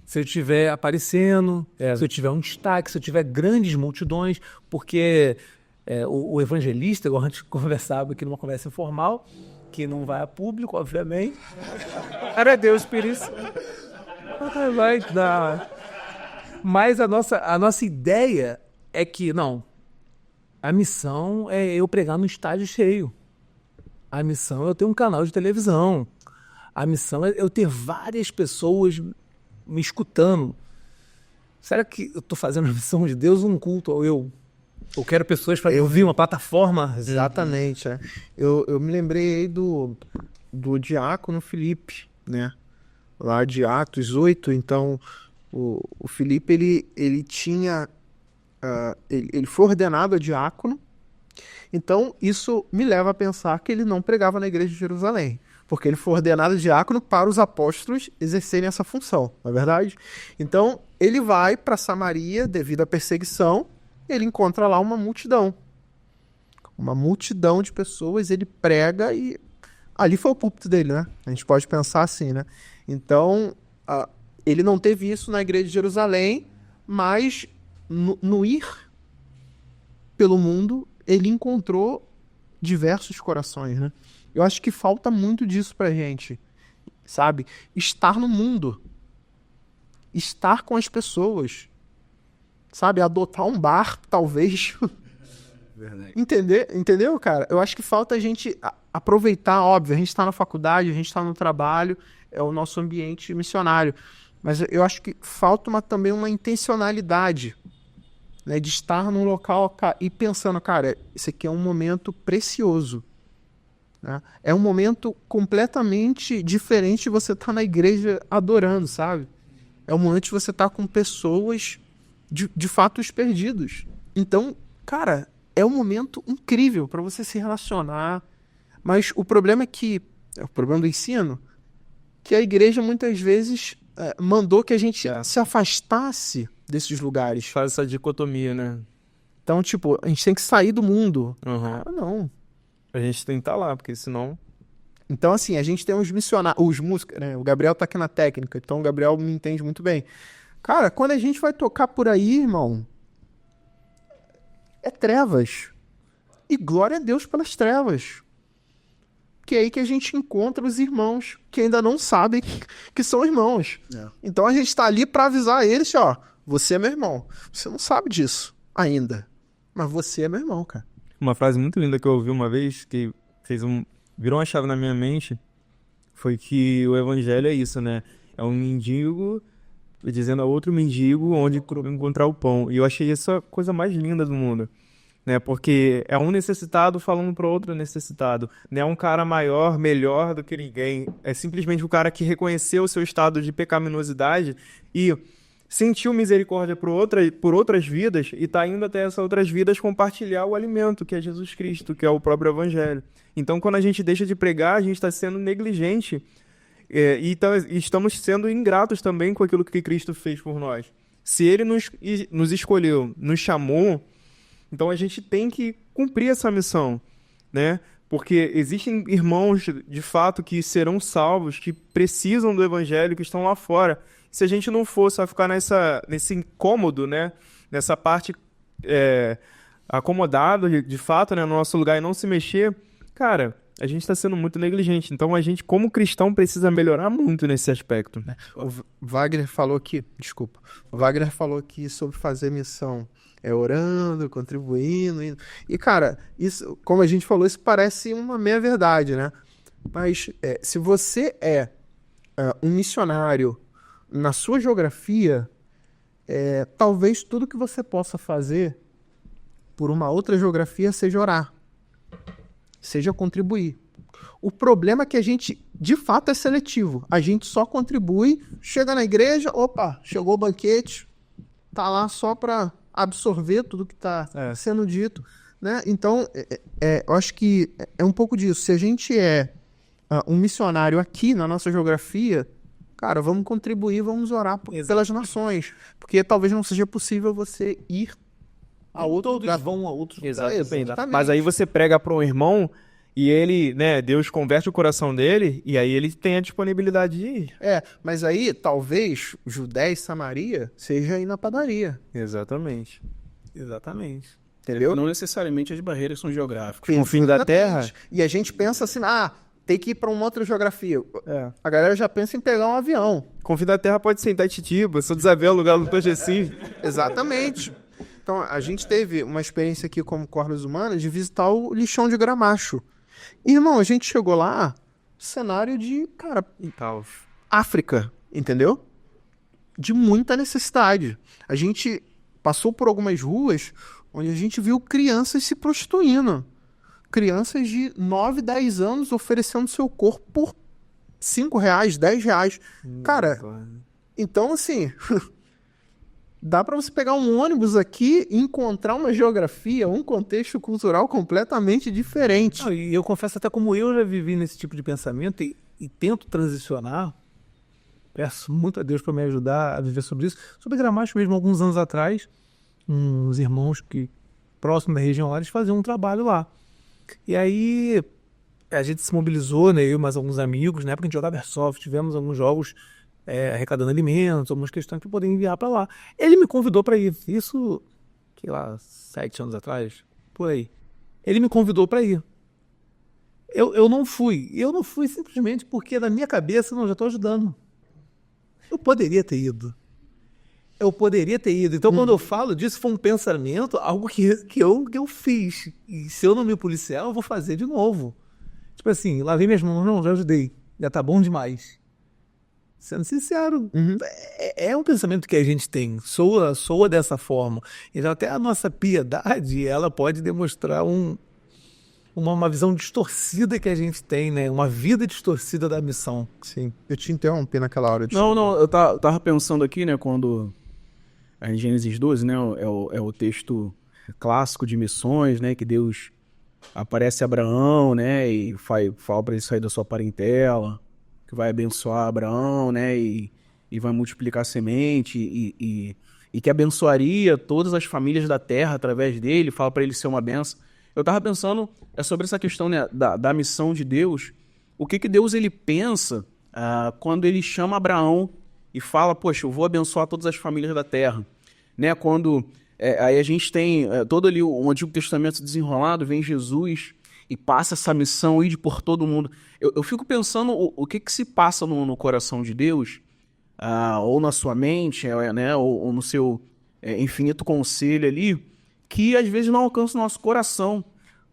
Se eu estiver aparecendo, se eu tiver um destaque, se eu tiver grandes multidões, porque... o evangelista, igual a gente conversava aqui numa conversa informal, que não vai a público, obviamente. Era Deus por isso. Vai dar. Mas a nossa ideia é que, não, a missão é eu pregar no estádio cheio. A missão é eu ter um canal de televisão. A missão é eu ter várias pessoas me escutando. Será que eu estou fazendo a missão de Deus um culto ao eu? Eu quero pessoas para ouvir uma plataforma. Exatamente. Eu me lembrei aí do diácono Filipe, né? Lá de Atos 8. Então, o Filipe, ele tinha... ele foi ordenado a diácono. Então, isso me leva a pensar que ele não pregava na igreja de Jerusalém. Porque ele foi ordenado diácono para os apóstolos exercerem essa função, não é verdade? Então, ele vai para Samaria devido à perseguição. Ele encontra lá uma multidão de pessoas, ele prega e ali foi o púlpito dele, né? A gente pode pensar assim, né? Então, ele não teve isso na igreja de Jerusalém, mas no ir pelo mundo, ele encontrou diversos corações, né? Eu acho que falta muito disso pra gente, sabe? Estar no mundo, estar com as pessoas, sabe, adotar um bar, talvez. Verdade. Entendeu, cara? Eu acho que falta a gente aproveitar, óbvio, a gente está na faculdade, a gente está no trabalho, é o nosso ambiente missionário. Mas eu acho que falta também uma intencionalidade, né, de estar num local e pensando, cara, esse aqui é um momento precioso. Né? É um momento completamente diferente de você estar na igreja adorando, sabe? É um momento de você estar com pessoas... De fato, os perdidos. Então, cara, é um momento incrível para você se relacionar. Mas o problema é que, o problema do ensino, que a igreja muitas vezes mandou que a gente se afastasse desses lugares. Faz essa dicotomia, né? Então, tipo, a gente tem que sair do mundo. Não. A gente tem que estar lá, porque senão... Então, assim, a gente tem os missionários, os músicos, né? O Gabriel tá aqui na técnica, então o Gabriel me entende muito bem. Cara, quando a gente vai tocar por aí, irmão, é trevas. E glória a Deus pelas trevas. Que é aí que a gente encontra os irmãos que ainda não sabem que são irmãos. Então a gente tá ali para avisar eles, ó, você é meu irmão. Você não sabe disso ainda, mas você é meu irmão, cara. Uma frase muito linda que eu ouvi uma vez, que virou uma chave na minha mente, foi que o evangelho é isso, né? É um mendigo dizendo a outro mendigo onde encontrar o pão. E eu achei essa a coisa mais linda do mundo. Né, porque é um necessitado falando para outro necessitado. Não é um cara maior, melhor do que ninguém. É simplesmente o cara que reconheceu o seu estado de pecaminosidade e sentiu misericórdia por outras vidas e está indo até essas outras vidas compartilhar o alimento, que é Jesus Cristo, que é o próprio Evangelho. Então, quando a gente deixa de pregar, a gente está sendo negligente e estamos sendo ingratos também com aquilo que Cristo fez por nós. Se Ele nos escolheu, nos chamou, então a gente tem que cumprir essa missão, né? Porque existem irmãos, de fato, que serão salvos, que precisam do evangelho, que estão lá fora. Se a gente não for só ficar nesse incômodo, né? Nessa parte acomodado, de fato, né? No nosso lugar e não se mexer, cara, a gente está sendo muito negligente. Então a gente, como cristão, precisa melhorar muito nesse aspecto. O Wagner falou que, desculpa, o Wagner falou que sobre fazer missão orando, contribuindo. E, cara, isso, como a gente falou, isso parece uma meia-verdade, né? Mas se você é um missionário na sua geografia, talvez tudo que você possa fazer por uma outra geografia seja orar, seja contribuir. O problema é que a gente, de fato, é seletivo. A gente só contribui, chega na igreja, opa, chegou o banquete, tá lá só para absorver tudo que está sendo dito, né? Então, eu acho que é um pouco disso. Se a gente é um missionário aqui na nossa geografia, cara, vamos contribuir, vamos orar pelas nações, porque talvez não seja possível você ir a outro lugar. Vão a outros. Exatamente. Mas aí você prega para um irmão e ele, né, Deus converte o coração dele e aí ele tem a disponibilidade de ir. Mas aí talvez Judéia e Samaria seja aí na padaria. Exatamente. Entendeu? Não necessariamente as barreiras são geográficas. No fim da terra. E a gente pensa assim, tem que ir para uma outra geografia. A galera já pensa em pegar um avião. Com o fim da terra pode ser em Itatiba, São Isabel, lugar do Tojeci. Exatamente. Então, a gente teve uma experiência aqui como Cordas Humanas de visitar o lixão de Gramacho. Irmão, a gente chegou lá, cenário de, cara, África, entendeu? De muita necessidade. A gente passou por algumas ruas onde a gente viu crianças se prostituindo. Crianças de 9, 10 anos oferecendo seu corpo por R$5, R$10. Cara, então assim, dá para você pegar um ônibus aqui e encontrar uma geografia, um contexto cultural completamente diferente. Não, e eu confesso até como eu já vivi nesse tipo de pensamento e tento transicionar, peço muito a Deus para me ajudar a viver sobre isso. Sobre Gramacho mesmo, alguns anos atrás, uns irmãos que próximo da região lá, eles faziam um trabalho lá. E aí a gente se mobilizou, né, eu e mais alguns amigos, na época a gente jogava Airsoft, tivemos alguns jogos arrecadando alimentos, algumas questões para poder enviar para lá. Ele me convidou para ir, isso, sei lá, 7 anos atrás, por aí. Ele me convidou para ir. Eu não fui. Eu não fui simplesmente porque na minha cabeça, não, já estou ajudando. Eu poderia ter ido. Então, quando eu falo disso, foi um pensamento, algo que eu fiz. E se eu não me policiar, eu vou fazer de novo. Tipo assim, lavei minhas mãos, não, já ajudei. Já tá bom demais. Sendo sincero, é um pensamento que a gente tem, soa dessa forma. Então, até a nossa piedade, ela pode demonstrar uma visão distorcida que a gente tem, né? Uma vida distorcida da missão. Sim. Eu te interrompi naquela hora. Não, eu tava pensando aqui, né, quando em Gênesis 12, né, é o texto clássico de missões, né, que Deus aparece a Abraão, né, e fala para ele sair da sua parentela, que vai abençoar Abraão, né, e vai multiplicar a semente, e que abençoaria todas as famílias da terra através dele, fala para ele ser uma bênção. Eu estava pensando sobre essa questão, né, da missão de Deus, o que Deus ele pensa quando ele chama Abraão e fala, poxa, eu vou abençoar todas as famílias da terra. Né, quando Aí a gente tem todo ali o Antigo Testamento desenrolado, vem Jesus e passa essa missão aí de por todo mundo. Eu fico pensando o que se passa no coração de Deus, ou na sua mente, né, ou no seu infinito conselho ali, que às vezes não alcança o nosso coração.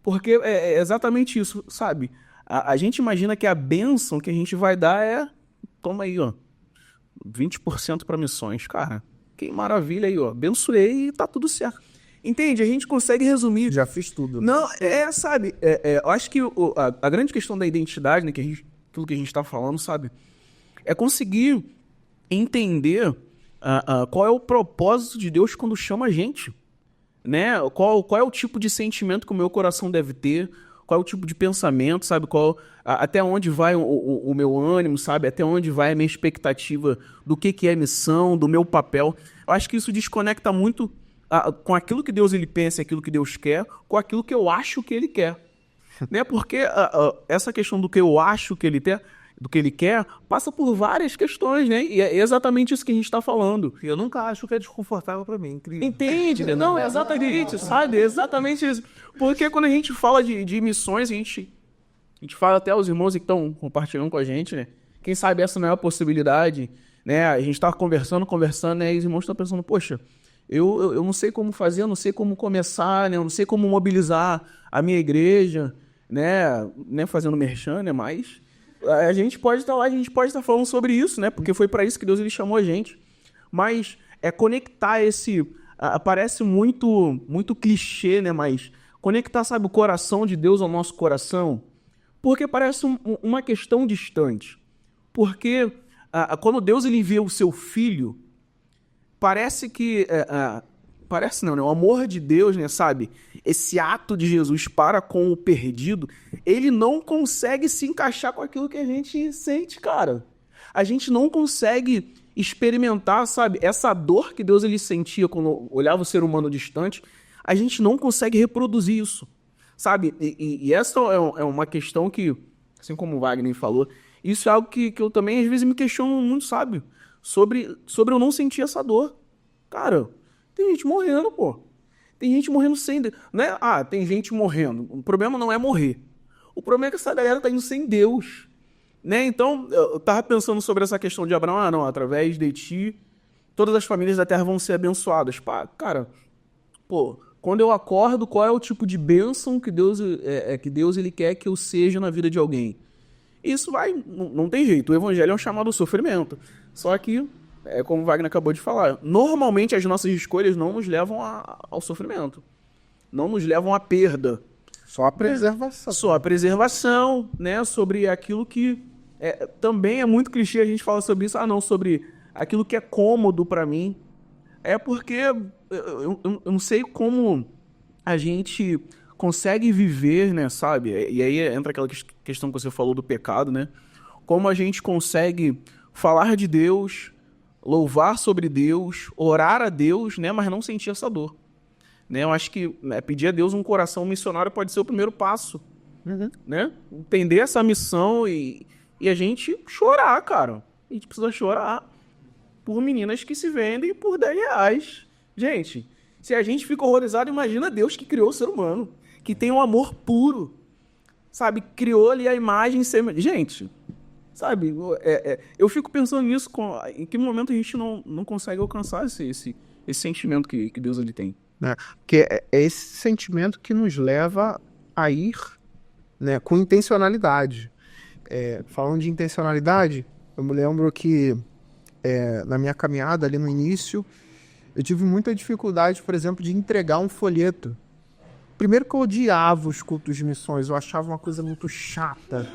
Porque é exatamente isso, sabe? A gente imagina que a bênção que a gente vai dar toma aí, ó, 20% para missões. Cara, que maravilha aí, ó. Abençoei e tá tudo certo. Entende? A gente consegue resumir. Já fiz tudo. Não, sabe? Eu acho que a grande questão da identidade, né, tudo que a gente tá falando, sabe? É conseguir entender qual é o propósito de Deus quando chama a gente. Né? Qual é o tipo de sentimento que o meu coração deve ter? Qual é o tipo de pensamento, sabe? Até onde vai o meu ânimo, sabe? Até onde vai a minha expectativa do que é missão, do meu papel. Eu acho que isso desconecta muito com aquilo que Deus ele pensa, aquilo que Deus quer, com aquilo que eu acho que ele quer. Né? Porque essa questão do que eu acho que ele quer, passa por várias questões, né? E é exatamente isso que a gente está falando. Eu nunca acho que é desconfortável pra mim. Incrível. Entende? Não, é exatamente, sabe? É exatamente isso. Porque quando a gente fala de missões, a gente fala até os irmãos que estão compartilhando com a gente, né? Quem sabe essa não é a possibilidade, né? A gente está conversando, né? E os irmãos estão pensando, poxa, eu não sei como fazer, eu não sei como começar, né? Eu não sei como mobilizar a minha igreja, né? Fazendo merchan, né? Mas a gente pode estar lá, a gente pode estar falando sobre isso, né? Porque foi para isso que Deus ele chamou a gente. Mas conectar parece muito clichê, né? Mas conectar, sabe, o coração de Deus ao nosso coração, porque parece uma questão distante. Porque quando Deus ele envia o seu filho, parece que parece não, né? O amor de Deus, né, sabe? Esse ato de Jesus para com o perdido, ele não consegue se encaixar com aquilo que a gente sente, cara. A gente não consegue experimentar, sabe? Essa dor que Deus ele sentia quando olhava o ser humano distante, a gente não consegue reproduzir isso, sabe? E essa é uma questão que, assim como o Wagner falou, isso é algo que eu também às vezes me questiono muito, sabe? Sobre eu não sentir essa dor. Cara, tem gente morrendo, pô. Tem gente morrendo sem... Né? Tem gente morrendo. O problema não é morrer. O problema é que essa galera tá indo sem Deus. Né? Então, eu tava pensando sobre essa questão de Abraão. Não, através de ti, todas as famílias da terra vão ser abençoadas. Cara, pô, quando eu acordo, qual é o tipo de bênção que Deus ele quer que eu seja na vida de alguém? Isso não tem jeito. O evangelho é um chamado ao sofrimento. Só que, como o Wagner acabou de falar, normalmente as nossas escolhas não nos levam ao sofrimento. Não nos levam à perda. Só a preservação. Só a preservação, né? Sobre aquilo que também é muito clichê a gente falar sobre isso. Não, sobre aquilo que é cômodo pra mim. É porque eu não sei como a gente consegue viver, né, sabe? E aí entra aquela questão que você falou do pecado, né? Como a gente consegue falar de Deus, louvar sobre Deus, orar a Deus, né, mas não sentir essa dor. Né? Eu acho que pedir a Deus um coração missionário pode ser o primeiro passo. Né? Entender essa missão e a gente chorar, cara. A gente precisa chorar por meninas que se vendem por R$10. Gente, se a gente fica horrorizado, imagina Deus que criou o ser humano, que tem um amor puro, sabe? Criou ali a imagem... Gente, sabe? Eu fico pensando nisso, em que momento a gente não consegue alcançar esse sentimento que Deus ele tem. Que é esse sentimento que nos leva a ir, né, com intencionalidade. Falando de intencionalidade, eu me lembro que na minha caminhada ali no início, eu tive muita dificuldade, por exemplo, de entregar um folheto. Primeiro que eu odiava os cultos de missões, eu achava uma coisa muito chata,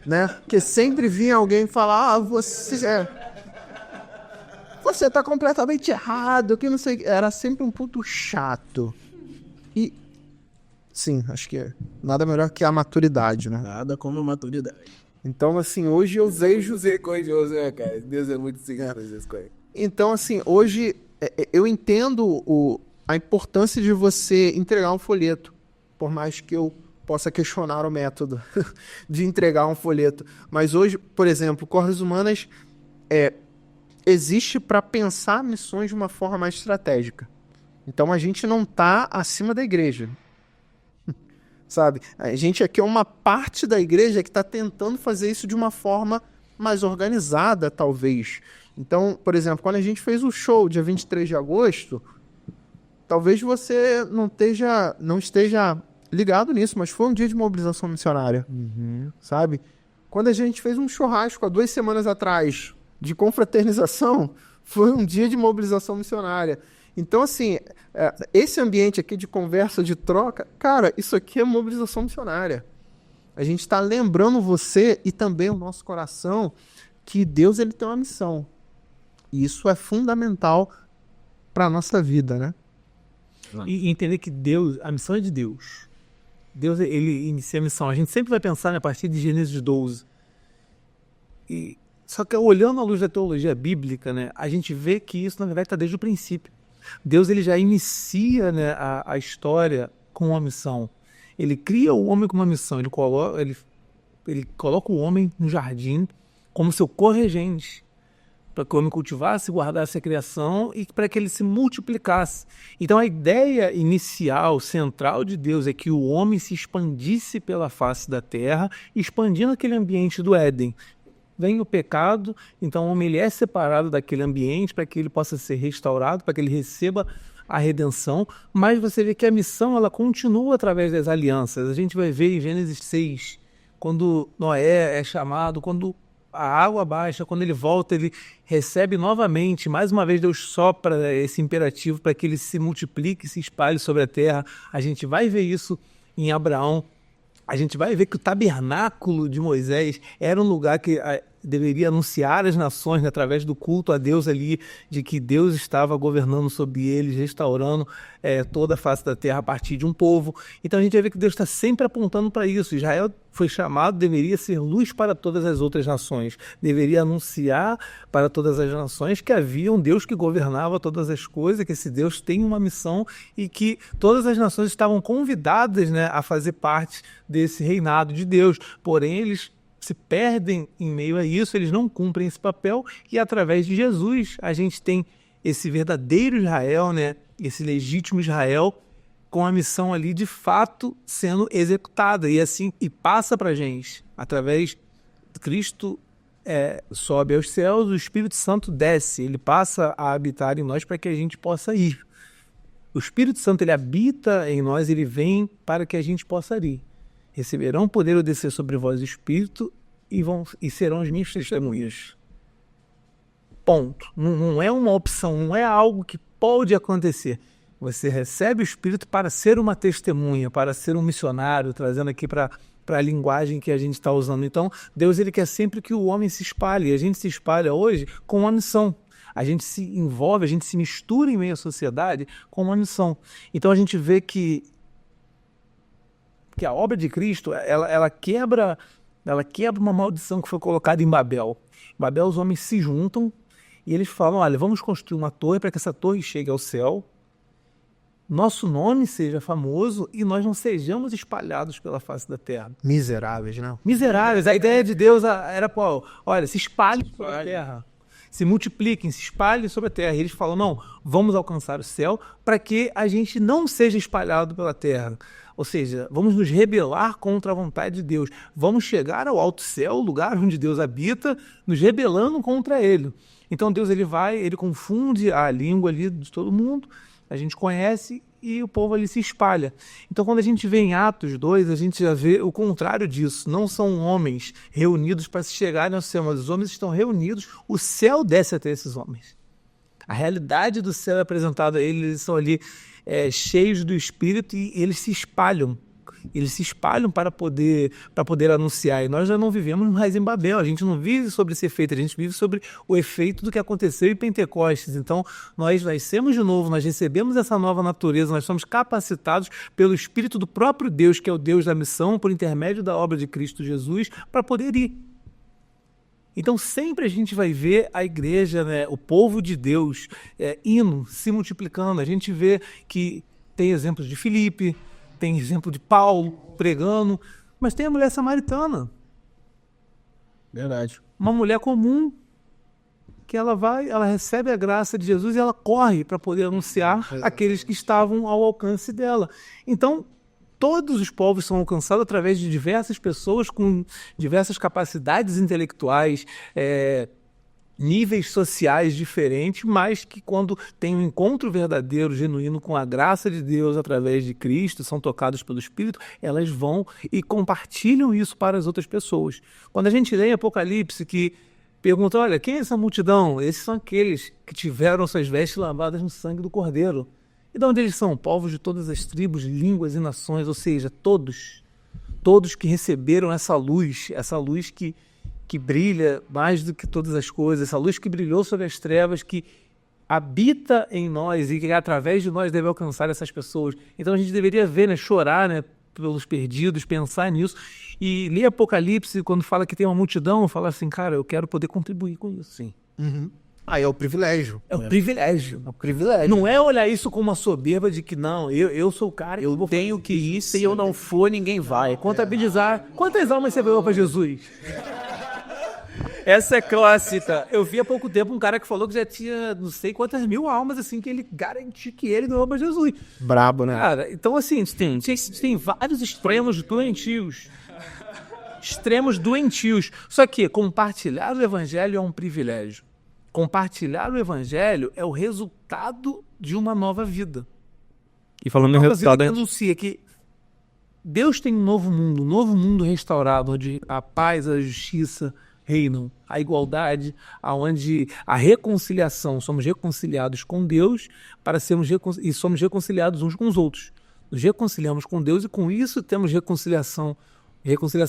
né? Porque sempre vinha alguém falar, você tá completamente errado, que não sei... Era sempre um puto chato. E, sim, acho que nada melhor que a maturidade, né? Nada como a maturidade. Então, assim, hoje eu vejo... coisa, né, cara? Deus é muito simples essas coisas. Então, assim, hoje eu entendo a importância de você entregar um folheto, por mais que eu possa questionar o método de entregar um folheto. Mas hoje, por exemplo, Cordas Humanas existe para pensar missões de uma forma mais estratégica. Então a gente não está acima da igreja. Sabe? A gente aqui é uma parte da igreja que está tentando fazer isso de uma forma mais organizada, talvez. Então, por exemplo, quando a gente fez o show dia 23 de agosto, talvez você não esteja ligado nisso, mas foi um dia de mobilização missionária, sabe? Quando a gente fez um churrasco há 2 semanas atrás de confraternização, foi um dia de mobilização missionária. Então, assim, esse ambiente aqui de conversa, de troca, cara, isso aqui é mobilização missionária. A gente está lembrando você e também o nosso coração que Deus ele tem uma missão. E isso é fundamental para a nossa vida, né? E entender que Deus, a missão é de Deus. Deus, ele inicia a missão. A gente sempre vai pensar, né, a partir de Gênesis 12. Só que olhando à luz da teologia bíblica, né, a gente vê que isso, na verdade, está desde o princípio. Deus ele já inicia, né, a história com uma missão. Ele cria o homem com uma missão. Ele coloca o homem no jardim como seu corregente, para que o homem cultivasse, guardasse a criação e para que ele se multiplicasse. Então a ideia inicial, central de Deus é que o homem se expandisse pela face da terra, expandindo aquele ambiente do Éden. Vem o pecado, então o homem ele é separado daquele ambiente para que ele possa ser restaurado, para que ele receba a redenção, mas você vê que a missão ela continua através das alianças. A gente vai ver em Gênesis 6, quando Noé é chamado, quando a água baixa, quando ele volta, ele recebe novamente, mais uma vez Deus sopra esse imperativo para que ele se multiplique, se espalhe sobre a terra. A gente vai ver isso em Abraão. A gente vai ver que o tabernáculo de Moisés era um lugar que deveria anunciar às nações, né, através do culto a Deus ali, de que Deus estava governando sobre eles, restaurando toda a face da terra a partir de um povo. Então a gente vai ver que Deus está sempre apontando para isso. Israel foi chamado, deveria ser luz para todas as outras nações, deveria anunciar para todas as nações que havia um Deus que governava todas as coisas, que esse Deus tem uma missão e que todas as nações estavam convidadas, né, a fazer parte desse reinado de Deus. Porém, eles se perdem em meio a isso, eles não cumprem esse papel e através de Jesus a gente tem esse verdadeiro Israel, né, esse legítimo Israel com a missão ali de fato sendo executada e assim e passa para a gente através de Cristo sobe aos céus, o Espírito Santo desce, ele passa a habitar em nós para que a gente possa ir. O Espírito Santo ele habita em nós, ele vem para que a gente possa ir. Receberão poder ou descer sobre vós o Espírito e serão as minhas testemunhas. Ponto. Não é uma opção, não é algo que pode acontecer. Você recebe o Espírito para ser uma testemunha, para ser um missionário, trazendo aqui para a linguagem que a gente está usando. Então, Deus ele quer sempre que o homem se espalhe. E a gente se espalha hoje com uma missão. A gente se envolve, a gente se mistura em meio à sociedade com uma missão. Então, a gente vê que a obra de Cristo, ela quebra uma maldição que foi colocada em Babel. Em Babel, os homens se juntam e eles falam, olha, vamos construir uma torre para que essa torre chegue ao céu, nosso nome seja famoso e nós não sejamos espalhados pela face da terra. Miseráveis, não? Miseráveis. A ideia de Deus era, pô, olha, se espalhem sobre a terra. Se multipliquem, se espalhem sobre a terra. E eles falam, não, vamos alcançar o céu para que a gente não seja espalhado pela terra. Ou seja, vamos nos rebelar contra a vontade de Deus. Vamos chegar ao alto céu, o lugar onde Deus habita, nos rebelando contra Ele. Então Deus ele confunde a língua ali de todo mundo, a gente conhece e o povo ali se espalha. Então quando a gente vê em Atos 2, a gente já vê o contrário disso. Não são homens reunidos para se chegarem ao céu, mas os homens estão reunidos, o céu desce até esses homens. A realidade do céu é apresentada a eles, eles são ali cheios do Espírito e eles se espalham. Eles se espalham para poder anunciar. E nós já não vivemos mais em Babel. A gente não vive sobre esse efeito, a gente vive sobre o efeito do que aconteceu em Pentecostes. Então, nós nascemos de novo, nós recebemos essa nova natureza, nós somos capacitados pelo Espírito do próprio Deus, que é o Deus da missão, por intermédio da obra de Cristo Jesus, para poder ir. Então sempre a gente vai ver a igreja, né, o povo de Deus indo, se multiplicando. A gente vê que tem exemplos de Filipe, tem exemplo de Paulo pregando, mas tem a mulher samaritana. Verdade. Uma mulher comum, que ela recebe a graça de Jesus e ela corre para poder anunciar aqueles que estavam ao alcance dela. Então, todos os povos são alcançados através de diversas pessoas com diversas capacidades intelectuais, níveis sociais diferentes, mas que quando tem um encontro verdadeiro, genuíno com a graça de Deus através de Cristo, são tocados pelo Espírito, elas vão e compartilham isso para as outras pessoas. Quando a gente lê em Apocalipse que pergunta, olha, quem é essa multidão? Esses são aqueles que tiveram suas vestes lavadas no sangue do Cordeiro. E de onde eles são? Povos de todas as tribos, línguas e nações, ou seja, todos que receberam essa luz que brilha mais do que todas as coisas, essa luz que brilhou sobre as trevas, que habita em nós e que através de nós deve alcançar essas pessoas. Então a gente deveria ver, né, chorar, né, pelos perdidos, pensar nisso e ler Apocalipse quando fala que tem uma multidão, fala assim, cara, eu quero poder contribuir com isso, sim. Aí é o privilégio. É o privilégio. É o privilégio. Não é olhar isso como uma soberba de que não, eu sou o cara, eu Tenho que ir, se eu não for, ninguém vai. contabilizar. Quantas almas você ganhou para Jesus? Essa é clássica. Eu vi há pouco tempo um cara que falou que já tinha não sei quantas mil almas, assim, que ele garantiu que ele ganhou para Jesus. Brabo, né? Cara, então assim, tem vários extremos doentios. Extremos doentios. Só que compartilhar o evangelho é um privilégio. Compartilhar o evangelho é o resultado de uma nova vida. E falando em resultado, anuncia que Deus tem um novo mundo restaurado, onde a paz, a justiça reinam, a igualdade, onde a reconciliação, somos reconciliados com Deus para sermos e somos reconciliados uns com os outros. Nos reconciliamos com Deus e com isso temos reconciliação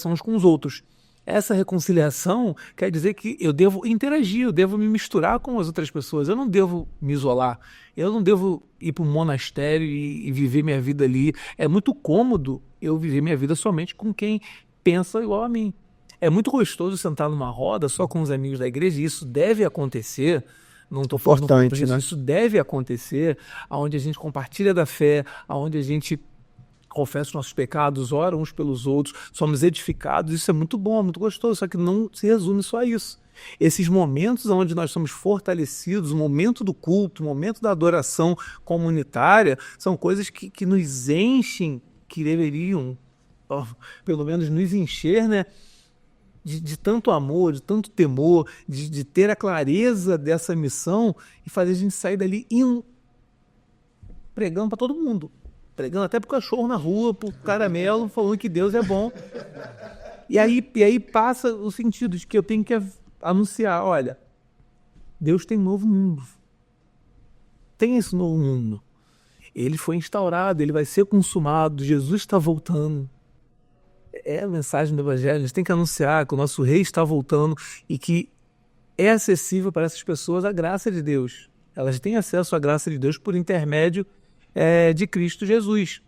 uns com os outros. Essa reconciliação quer dizer que eu devo interagir, eu devo me misturar com as outras pessoas, eu não devo me isolar, eu não devo ir para um monastério e viver minha vida ali. É muito cômodo eu viver minha vida somente com quem pensa igual a mim. É muito gostoso sentar numa roda só com os amigos da igreja, e isso deve acontecer. Não estou importante, falando né? Isso deve acontecer, onde a gente compartilha da fé, onde a gente confessa os nossos pecados, ora uns pelos outros, somos edificados. Isso é muito bom, muito gostoso, só que não se resume só a isso. Esses momentos onde nós somos fortalecidos, o momento do culto, o momento da adoração comunitária, são coisas que nos enchem, que deveriam, pelo menos, nos encher, né? De tanto amor, de tanto temor, de ter a clareza dessa missão e fazer a gente sair dali pregando para todo mundo. Pregando até pro cachorro na rua, pro caramelo, falando que Deus é bom. E aí passa o sentido de que eu tenho que anunciar, olha, Deus tem um novo mundo. Tem esse novo mundo. Ele foi instaurado, ele vai ser consumado, Jesus está voltando. É a mensagem do Evangelho, a gente tem que anunciar que o nosso rei está voltando e que é acessível para essas pessoas a graça de Deus. Elas têm acesso à graça de Deus por intermédio de Cristo Jesus.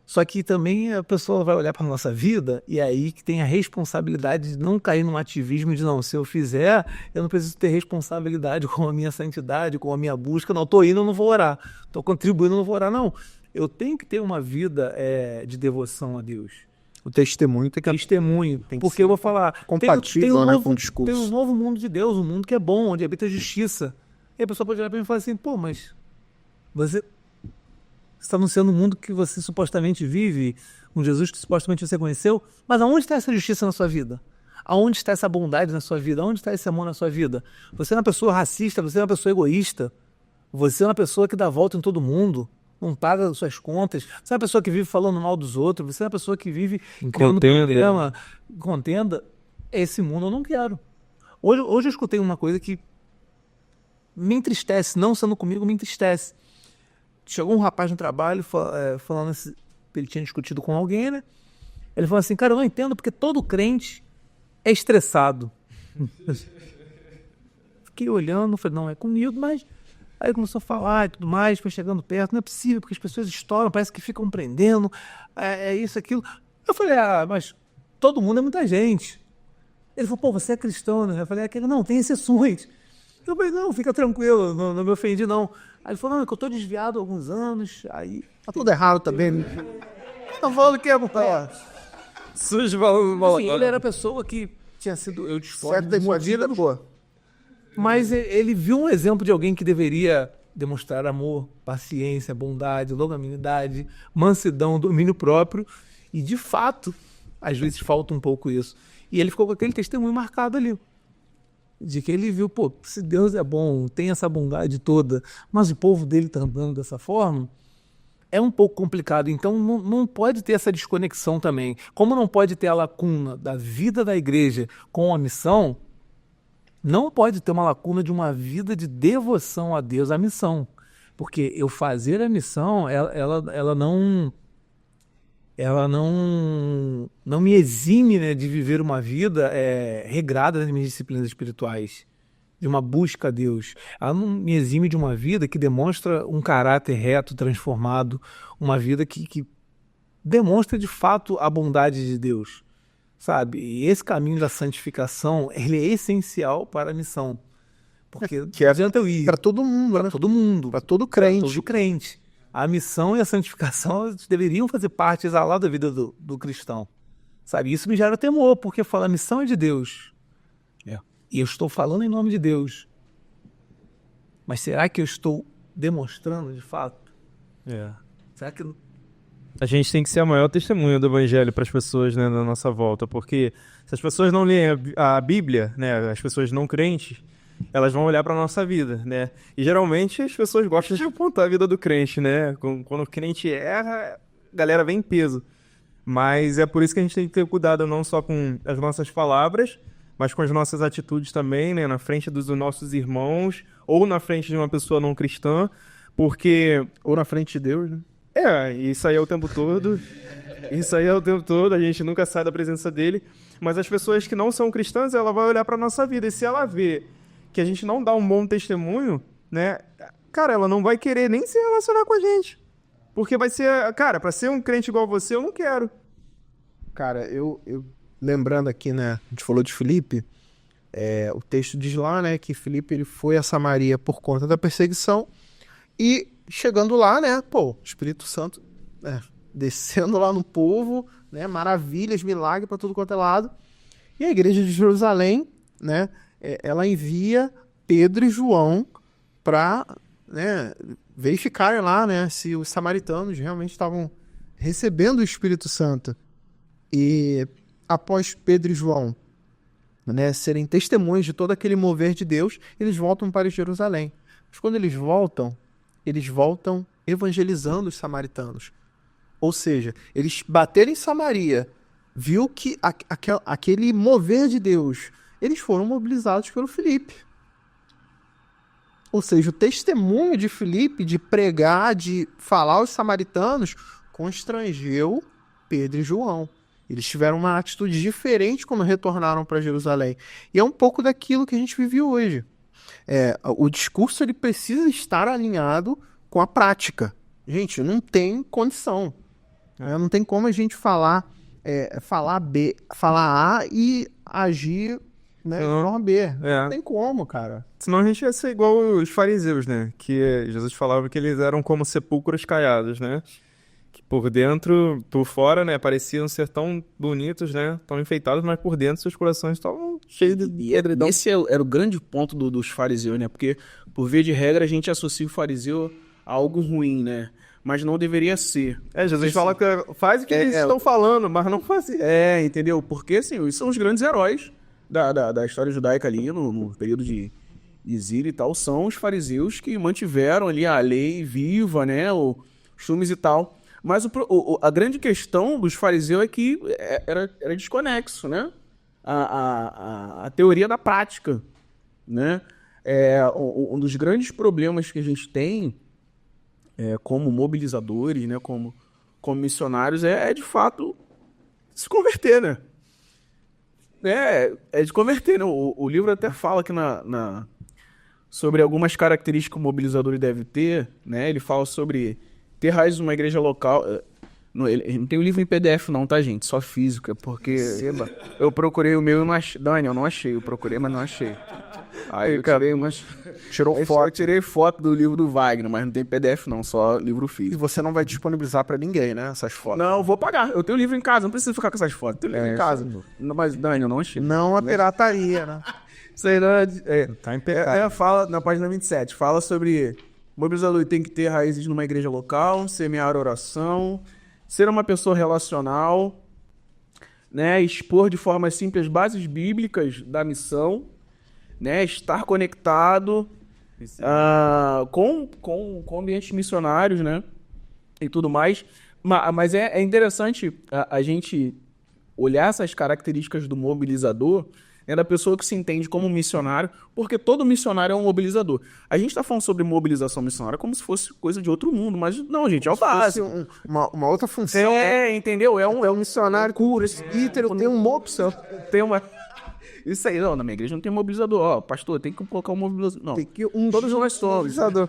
Só que também a pessoa vai olhar para a nossa vida e é aí que tem a responsabilidade de não cair num ativismo de não, se eu fizer, eu não preciso ter responsabilidade com a minha santidade, com a minha busca, não, estou indo, não vou orar, estou contribuindo, não vou orar, não. Eu tenho que ter uma vida de devoção a Deus. O testemunho tem que... Tem porque eu vou falar... compatível, tem né, com o discurso. Tem um novo mundo de Deus, um mundo que é bom, onde habita a justiça. E a pessoa pode olhar para mim e falar assim, pô, mas você está anunciando um mundo que você supostamente vive, um Jesus que supostamente você conheceu, mas aonde está essa justiça na sua vida? Aonde está essa bondade na sua vida? Aonde está esse amor na sua vida? Você é uma pessoa racista, você é uma pessoa egoísta, você é uma pessoa que dá volta em todo mundo, não paga suas contas, você é uma pessoa que vive falando mal dos outros, você é uma pessoa que vive criando problema, contenda. Esse mundo eu não quero. Hoje eu escutei uma coisa que me entristece, não sendo comigo, me entristece. Chegou um rapaz no trabalho falando assim, ele tinha discutido com alguém, né? Ele falou assim, cara, eu não entendo porque todo crente é estressado. Fiquei olhando, falei, não é comigo, mas... Aí ele começou a falar e tudo mais, foi chegando perto, não é possível, porque as pessoas estouram, parece que ficam prendendo, é isso, aquilo. Eu falei, mas todo mundo é muita gente. Ele falou, pô, você é cristão, né? Eu falei, não, tem exceções. Eu falei, não, fica tranquilo, não me ofendi, não. Aí ele falou, não, é que eu tô desviado há alguns anos, aí... Tá tudo errado também. Tá falando que é... Sujo, Assim, ele era a pessoa que tinha sido... Eu discordo Certo da sua vida, pô. Mas ele viu um exemplo de alguém que deveria demonstrar amor, paciência, bondade, longanimidade, mansidão, domínio próprio. E, de fato, às vezes falta um pouco isso. E ele ficou com aquele testemunho marcado ali. De que ele viu, pô, se Deus é bom, tem essa bondade toda, mas o povo dele está andando dessa forma, é um pouco complicado. Então não pode ter essa desconexão também. Como não pode ter a lacuna da vida da igreja com a missão, não pode ter uma lacuna de uma vida de devoção a Deus, à missão. Porque eu fazer a missão, ela não me exime, né, de viver uma vida regrada nas minhas disciplinas espirituais, de uma busca a Deus. Ela não me exime de uma vida que demonstra um caráter reto, transformado, uma vida que demonstra de fato a bondade de Deus, sabe? E esse caminho da santificação, ele é essencial para a missão. Porque Que não adianta eu ir Para todo mundo, né? para todo mundo, Para todo crente. todo crente. A missão e a santificação deveriam fazer parte exalada da vida do cristão. Sabe? Isso me gera temor, porque eu falo, a missão é de Deus. E eu estou falando em nome de Deus. Mas será que eu estou demonstrando de fato? Será que... A gente tem que ser a maior testemunha do evangelho para as pessoas, né, na nossa volta, porque se as pessoas não leem a Bíblia, né, as pessoas não crentes, elas vão olhar para a nossa vida, né? E geralmente as pessoas gostam de apontar a vida do crente, né? Quando o crente erra, a galera vem em peso. Mas é por isso que a gente tem que ter cuidado não só com as nossas palavras, mas com as nossas atitudes também, né? Na frente dos nossos irmãos ou na frente de uma pessoa não cristã, porque... Ou na frente de Deus, né? Isso aí é o tempo todo. Isso aí é o tempo todo, a gente nunca sai da presença dele. Mas as pessoas que não são cristãs, ela vai olhar para nossa vida. E se ela vê que a gente não dá um bom testemunho, né? Cara, ela não vai querer nem se relacionar com a gente. Porque vai ser... Cara, para ser um crente igual você, eu não quero. Cara, eu lembrando aqui, né? A gente falou de Filipe. O texto diz lá, né? Que Filipe ele foi a Samaria por conta da perseguição. E chegando lá, né? Pô, o Espírito Santo descendo lá no povo, né? Maravilhas, milagres para tudo quanto é lado. E a igreja de Jerusalém, né? Ela envia Pedro e João para, né, verificarem lá, né, se os samaritanos realmente estavam recebendo o Espírito Santo. E após Pedro e João, né, serem testemunhas de todo aquele mover de Deus, eles voltam para Jerusalém. Mas quando eles voltam evangelizando os samaritanos. Ou seja, eles bateram em Samaria, viu que aquele mover de Deus, eles foram mobilizados pelo Filipe. Ou seja, o testemunho de Filipe de pregar, de falar aos samaritanos, constrangeu Pedro e João. Eles tiveram uma atitude diferente quando retornaram para Jerusalém. E é um pouco daquilo que a gente vive hoje. O discurso ele precisa estar alinhado com a prática. Gente, não tem condição. Não tem como a gente falar A e agir, né, de forma B. Não tem como, cara. Senão a gente ia ser igual os fariseus, né? Que Jesus falava que eles eram como sepulcros caiados, né? Que por dentro, por fora, né? Pareciam ser tão bonitos, né? Tão enfeitados, mas por dentro seus corações estavam cheios de pedra. Esse era o grande ponto dos fariseus, né? Porque, por via de regra, a gente associa o fariseu a algo ruim, né? Mas não deveria ser. Jesus fala que faz o que eles estão falando, mas não faz. Entendeu? Porque, assim, eles são os grandes heróis da história judaica ali, no período de exílio e tal, são os fariseus que mantiveram ali a lei viva, né? Os costumes e tal. Mas a grande questão dos fariseus é que era desconexo, né? A teoria da prática, né? Um dos grandes problemas que a gente tem como mobilizadores, né? Como missionários, de fato se converter, né? De converter, né? O livro até fala que sobre algumas características que o mobilizador deve ter, né? Ele fala sobre ter raiz numa igreja local. Ele não tem o livro em PDF não, tá, gente? Só físico, porque eu procurei o meu e não achei. Dani, eu não achei. Eu procurei, mas não achei. Aí eu tirei eu tirei foto do livro do Wagner, mas não tem PDF não, só livro E físico. você não vai disponibilizar pra ninguém, né? Essas fotos. Não, eu vou pagar. Eu tenho o livro em casa, não preciso ficar com essas fotos. Eu tenho o livro em casa. Não, mas, Dani, eu não achei. Não a pirataria, né? Isso aí não é... Tá impecável. Fala na página 27. Fala sobre... Mobilizador tem que ter raízes numa igreja local, semear oração, ser uma pessoa relacional, né? Expor de forma simples as bases bíblicas da missão, né? Estar conectado com ambientes missionários, né? E tudo mais. Mas é interessante a gente olhar essas características do mobilizador, né, da pessoa que se entende como missionário, porque todo missionário é um mobilizador. A gente está falando sobre mobilização missionária como se fosse coisa de outro mundo, mas não, gente, é o básico. Uma outra função. Entendeu? É um Missionário, cura, espírito, tem uma opção. tem uma... Isso aí, não, na minha igreja não tem mobilizador. Ó, pastor, tem que colocar um mobilizador. Não, Tem que todos nós somos. mobilizador.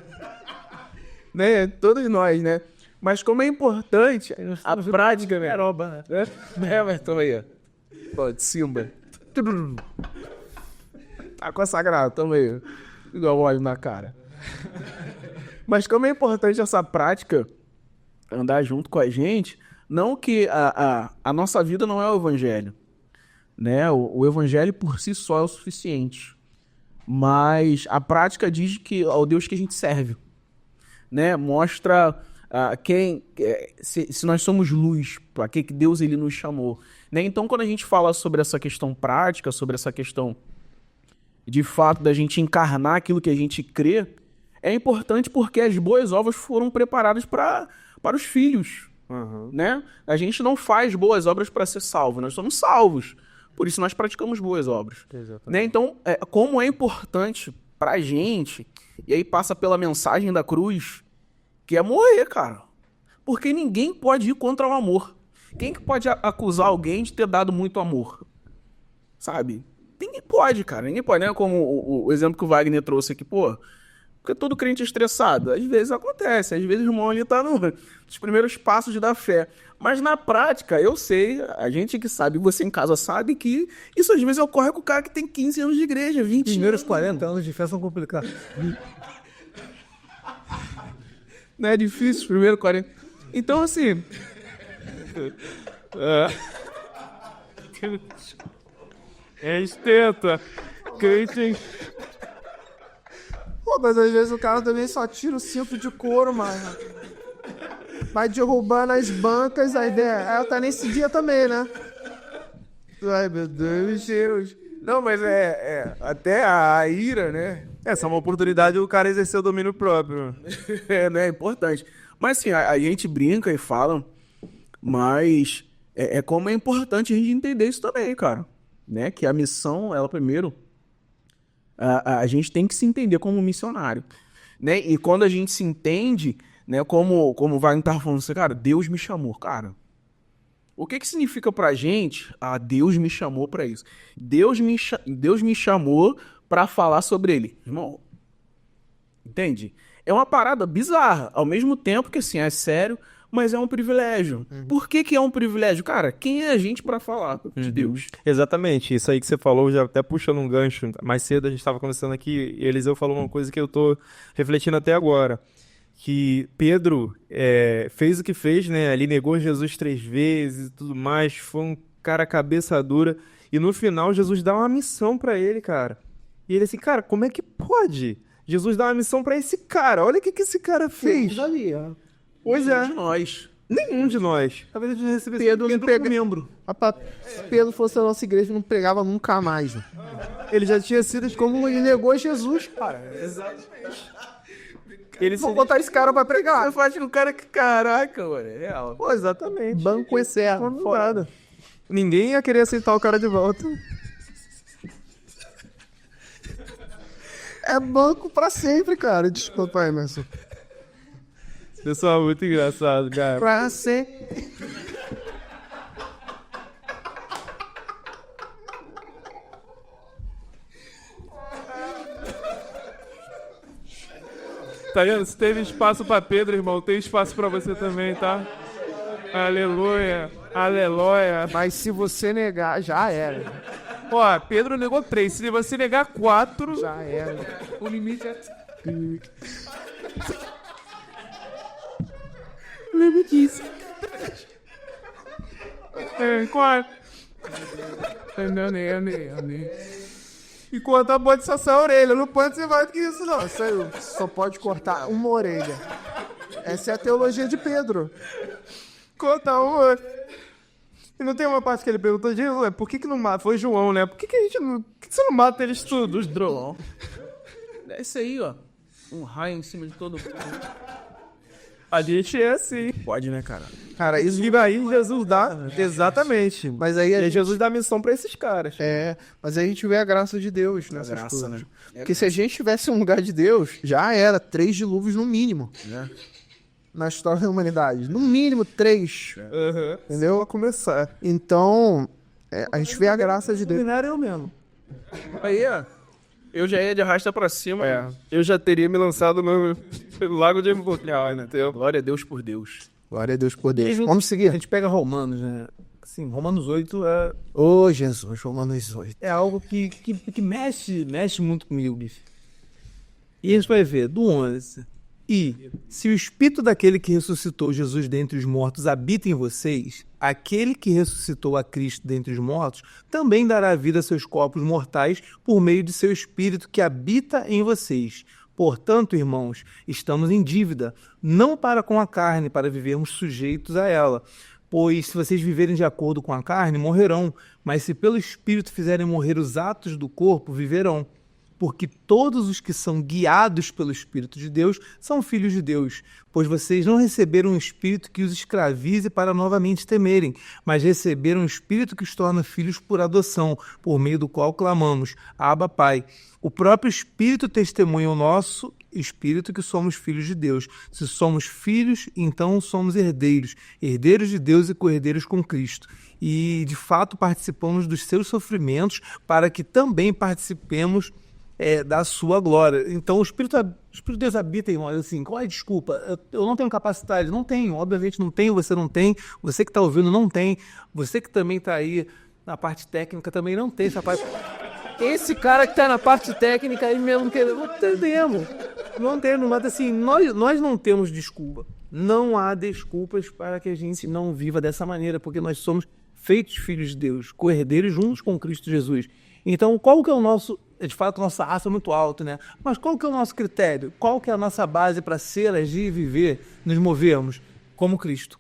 Né? Todos nós, né? Mas como é importante a prática, né? Peroba, né? Everton aí, ó. Pô, de Simba. Tá consagrado também. Igual óleo na cara. Mas como é importante essa prática andar junto com a gente, não que a nossa vida não é o evangelho, né? O evangelho por si só é o suficiente. Mas a prática diz que ao Deus que a gente serve, né? Mostra se nós somos luz, para que Deus ele nos chamou, né? Então, quando a gente fala sobre essa questão prática, sobre essa questão de fato da gente encarnar aquilo que a gente crê, é importante porque as boas obras foram preparadas para os filhos, né? A gente não faz boas obras para ser salvo, nós somos salvos, por isso nós praticamos boas obras, né? Então, como é importante para a gente, e aí passa pela mensagem da cruz, que é morrer, cara. Porque ninguém pode ir contra o amor. Quem que pode acusar alguém de ter dado muito amor? Sabe? Ninguém pode, cara. Ninguém pode, né? Como o exemplo que o Wagner trouxe aqui, pô. Porque todo crente é estressado. Às vezes acontece. Às vezes o irmão ali tá nos primeiros passos da fé. Mas na prática, eu sei, a gente que sabe, você em casa sabe que isso às vezes ocorre com o cara que tem 15 anos de igreja, 20 Primeiros anos. 40 anos de fé são complicados. Não é difícil, primeiro 40. Então, assim... Estenta. Crente... Pô, mas às vezes o cara também só tira o cinto de couro, mano. Vai derrubando as bancas, a ideia... tá nesse dia também, né? Ai, meu Deus. Não, mas até a ira, né? Essa é uma oportunidade do cara exercer o domínio próprio. Né? É importante. Mas assim, a gente brinca e fala, mas como é importante a gente entender isso também, cara. Né? Que a missão, ela primeiro, a gente tem que se entender como missionário. Né? E quando a gente se entende, né, como o Wagner estava falando assim, cara, Deus me chamou, cara. O que significa pra gente? Deus me chamou pra isso. Deus me chamou pra falar sobre ele. Irmão, entende? É uma parada bizarra. Ao mesmo tempo que, assim, é sério, mas é um privilégio. Por que é um privilégio? Cara, quem é a gente pra falar de Deus? Exatamente. Isso aí que você falou, já até puxando um gancho. Mais cedo a gente estava conversando aqui e Eliseu falou uma coisa que eu tô refletindo até agora. Que Pedro fez o que fez, né? Ali negou Jesus 3 vezes e tudo mais. Foi um cara cabeça dura. E no final, Jesus dá uma missão pra ele, cara. E ele assim, cara, como é que pode? Jesus dá uma missão pra esse cara. Olha o que esse cara fez. Ali, ó. Pois é. De nós. Nenhum de nós. Talvez a gente recebesse Pedro não pega... membro. Rapaz, se Pedro fosse a nossa igreja, não pregava nunca mais. Né? Ele já tinha sido... Como ele negou Jesus, cara. Ele Vou botar esse cara pra pregar. Eu faço com o cara que, caraca, mano, é real. Pô, exatamente. Banco externo. Foda. Ninguém ia querer aceitar o cara de volta. É banco pra sempre, cara. Desculpa, Emerson. Pessoal, muito engraçado, cara. Pra sempre. Tá vendo? Se teve espaço pra Pedro, irmão, tem espaço pra você também, tá? Aleluia, aleluia. Mas se você negar, já era. Ó, Pedro negou 3. Se você negar 4, Já era. o limite é... Lembra disso. 4. E cortar pode só sair a orelha, não pode ser mais do que isso, não. Isso aí, só pode cortar uma orelha. Essa é a teologia de Pedro. Cortar uma. E não tem uma parte que ele perguntou, Jesus, por que não mata? Foi João, né? Por que a gente não. Por que você não mata eles tudo? Os drolão. É isso aí, ó. Um raio em cima de todo mundo. A gente é assim. Pode, né, cara? Cara, isso. E aí Jesus dá. Exatamente. Mas aí E aí Jesus dá missão pra esses caras. mas aí a gente vê a graça de Deus nessas graça, coisas. né? Porque se a gente tivesse um lugar de Deus, já era 3 dilúvios no mínimo. Na história da humanidade. No mínimo 3. Entendeu? Pra começar. Então, a gente vê a graça de Deus. Seminário eu mesmo. Aí, ó. Eu já ia de arrasta pra cima. Eu já teria me lançado no Lago de Embolhar, né? Entendeu? Glória a Deus por Deus. Glória a Deus por Deus. E Vamos A seguir. gente pega Romanos, né? Assim, Romanos 8 Ô, Jesus, Romanos 8. é algo que mexe muito comigo, bicho. E a gente vai ver, do 11. E se o Espírito daquele que ressuscitou Jesus dentre os mortos habita em vocês, aquele que ressuscitou a Cristo dentre os mortos também dará vida a seus corpos mortais por meio de seu Espírito que habita em vocês. Portanto, irmãos, estamos em dívida, não para com a carne, para vivermos sujeitos a ela. Pois se vocês viverem de acordo com a carne, morrerão, mas se pelo Espírito fizerem morrer os atos do corpo, viverão. Porque todos os que são guiados pelo Espírito de Deus são filhos de Deus. Pois vocês não receberam um Espírito que os escravize para novamente temerem, mas receberam um Espírito que os torna filhos por adoção, por meio do qual clamamos, Abba, Pai. O próprio Espírito testemunha o nosso Espírito que somos filhos de Deus. Se somos filhos, então somos herdeiros, herdeiros de Deus e co-herdeiros com Cristo. E, de fato, participamos dos seus sofrimentos para que também participemos da sua glória. Então o Espírito de Deus habita em nós. Assim, qual é a desculpa? Eu não tenho capacidade. Não tenho, obviamente não tenho, você não tem, você que está ouvindo não tem, você que também está aí na parte técnica também não tem essa parte. Esse cara que está na parte técnica aí mesmo, que não entendemos. Não temos, mas assim, nós não temos desculpa. Não há desculpas para que a gente não viva dessa maneira, porque nós somos feitos filhos de Deus, co-herdeiros juntos com Cristo Jesus. Então, qual que é o nosso... De fato, nossa raça é muito alta, né? Mas qual que é o nosso critério? Qual que é a nossa base para ser, agir, viver, nos movermos? Como Cristo.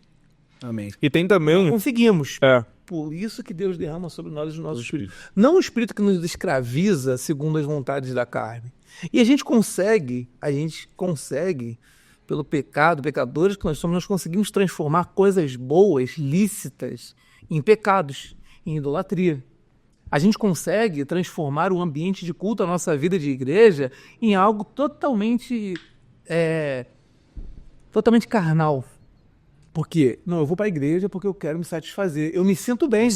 Amém. E tem também... Conseguimos. Por isso que Deus derrama sobre nós o nosso Espírito. Não o Espírito que nos escraviza segundo as vontades da carne. E a gente consegue, pelo pecado, pecadores que nós somos, nós conseguimos transformar coisas boas, lícitas, em pecados, em idolatria. A gente consegue transformar o ambiente de culto, a nossa vida de igreja, em algo totalmente carnal. Por quê? Não, eu vou para a igreja porque eu quero me satisfazer. Eu me sinto bem.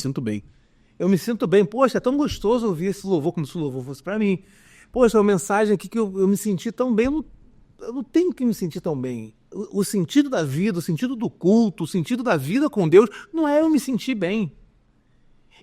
Eu me sinto bem. Poxa, é tão gostoso ouvir esse louvor como se o louvor fosse para mim. Poxa, uma mensagem aqui que eu me senti tão bem. Eu não tenho que me sentir tão bem. O sentido da vida, o sentido do culto, o sentido da vida com Deus, não é eu me sentir bem.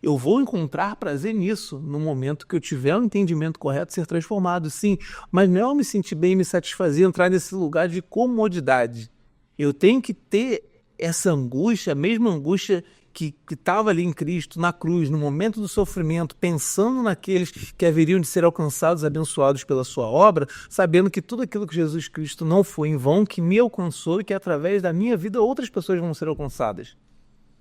Eu vou encontrar prazer nisso, no momento que eu tiver o entendimento correto, ser transformado, sim. Mas não é eu me sentir bem, me satisfazer, entrar nesse lugar de comodidade. Eu tenho que ter essa angústia, a mesma angústia que estava ali em Cristo, na cruz, no momento do sofrimento, pensando naqueles que haveriam de ser alcançados, abençoados pela sua obra, sabendo que tudo aquilo que Jesus Cristo não foi em vão, que me alcançou e que através da minha vida outras pessoas vão ser alcançadas.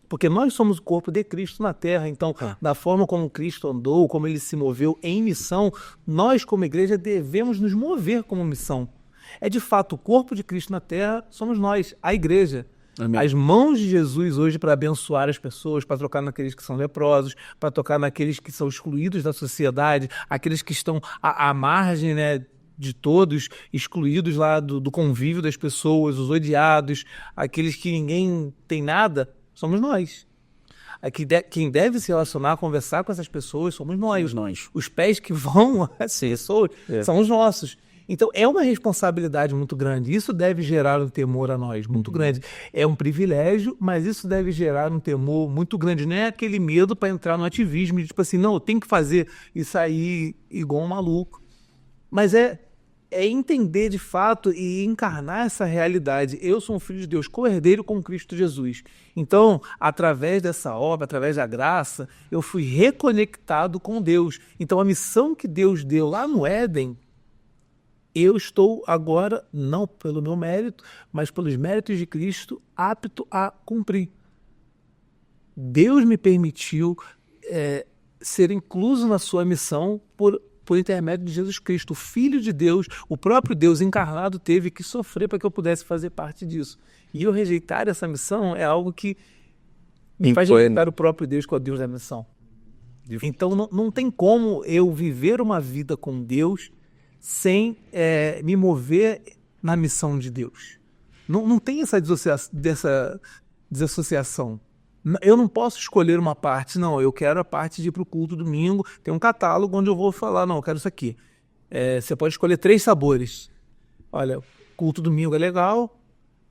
Porque nós somos o corpo de Cristo na Terra, então, da forma como Cristo andou, como ele se moveu em missão, nós, como igreja, devemos nos mover como missão. É de fato o corpo de Cristo na Terra, somos nós, a igreja. Amém. As mãos de Jesus hoje para abençoar as pessoas, para tocar naqueles que são leprosos, para tocar naqueles que são excluídos da sociedade, aqueles que estão à margem, né, de todos, excluídos lá do convívio das pessoas, os odiados, aqueles que ninguém tem nada. Somos nós. Quem deve se relacionar, conversar com essas pessoas, somos nós. Os pés que vão ser são os nossos. Então, é uma responsabilidade muito grande. Isso deve gerar um temor a nós muito grande. É um privilégio, mas isso deve gerar um temor muito grande. Não é aquele medo para entrar no ativismo, de tipo assim, não, eu tenho que fazer isso aí igual um maluco. Mas é é entender de fato e encarnar essa realidade. Eu sou um filho de Deus, co-herdeiro com Cristo Jesus. Então, através dessa obra, através da graça, eu fui reconectado com Deus. Então, a missão que Deus deu lá no Éden, eu estou agora, não pelo meu mérito, mas pelos méritos de Cristo, apto a cumprir. Deus me permitiu ser incluso na sua missão por intermédio de Jesus Cristo, o Filho de Deus, o próprio Deus encarnado teve que sofrer para que eu pudesse fazer parte disso. E eu rejeitar essa missão é algo que me faz rejeitar o próprio Deus, que é o Deus da missão. Então não tem como eu viver uma vida com Deus sem me mover na missão de Deus. Não tem essa desassociação. Eu não posso escolher uma parte, não, eu quero a parte de ir para o culto domingo, tem um catálogo onde eu vou falar, não, eu quero isso aqui. Você pode escolher 3 sabores. Olha, culto domingo é legal,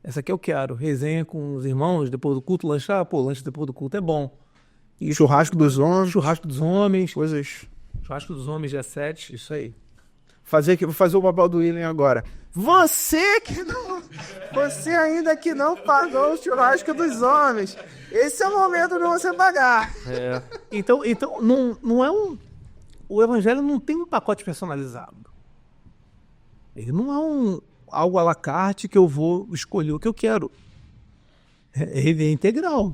essa aqui eu quero. Resenha com os irmãos, depois do culto, lanchar, lanche depois do culto é bom. E Churrasco dos homens. Churrasco dos homens. Coisas. Churrasco dos homens, dia 7, isso aí. Vou fazer o papel do William agora. Você ainda que não pagou o churrasco dos homens. Esse é o momento de você pagar. Então não é o evangelho não tem um pacote personalizado. Ele não é algo à la carte que eu vou escolher o que eu quero. Ele é integral.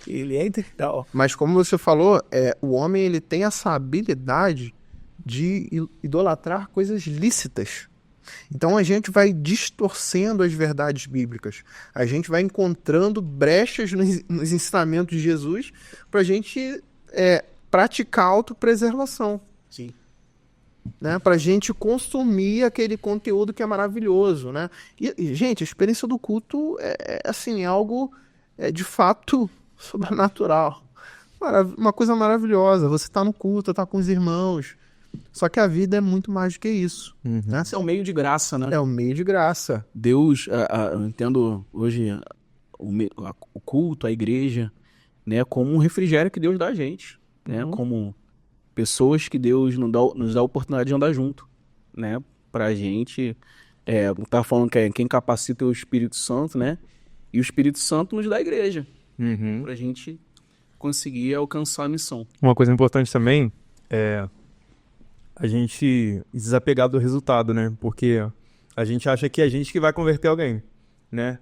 Ele é integral. Mas como você falou, o homem ele tem essa habilidade de idolatrar coisas lícitas. Então a gente vai distorcendo as verdades bíblicas. A gente vai encontrando brechas nos ensinamentos de Jesus para a gente praticar autopreservação. Sim. Né? Para a gente consumir aquele conteúdo que é maravilhoso. Né? E, gente, a experiência do culto é assim, algo de fato sobrenatural. Uma coisa maravilhosa. Você está no culto, está com os irmãos. Só que a vida é muito mais do que isso. Né? Isso é um meio de graça, né? É um meio de graça. Deus, eu entendo hoje o culto, a igreja, né, como um refrigério que Deus dá a gente, né? Como pessoas que Deus nos dá a oportunidade de andar junto, né? Pra gente, tá falando que quem capacita é o Espírito Santo, né? E o Espírito Santo nos dá a igreja, pra gente conseguir alcançar a missão. Uma coisa importante também é a gente desapegar do resultado, né? Porque a gente acha que é a gente que vai converter alguém, né?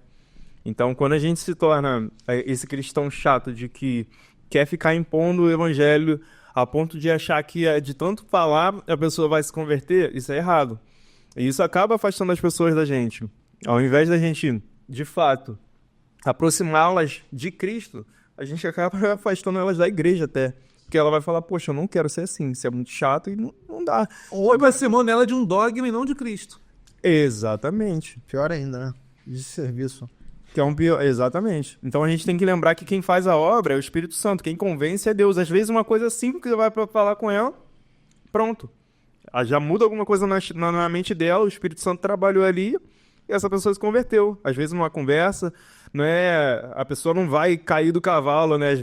Então, quando a gente se torna esse cristão chato de que quer ficar impondo o evangelho a ponto de achar que de tanto falar a pessoa vai se converter, isso é errado. E isso acaba afastando as pessoas da gente. Ao invés da gente, de fato, aproximá-las de Cristo, a gente acaba afastando elas da igreja até. Porque ela vai falar, poxa, eu não quero ser assim, isso é muito chato e não dá. Ou vai ser nela de um dogma e não de Cristo. Exatamente. Pior ainda, né? De serviço. Que é um pior, exatamente. Então a gente tem que lembrar que quem faz a obra é o Espírito Santo, quem convence é Deus. Às vezes uma coisa simples que você vai pra falar com ela, pronto. Já muda alguma coisa na mente dela, o Espírito Santo trabalhou ali e essa pessoa se converteu. Às vezes numa conversa, a pessoa não vai cair do cavalo, né?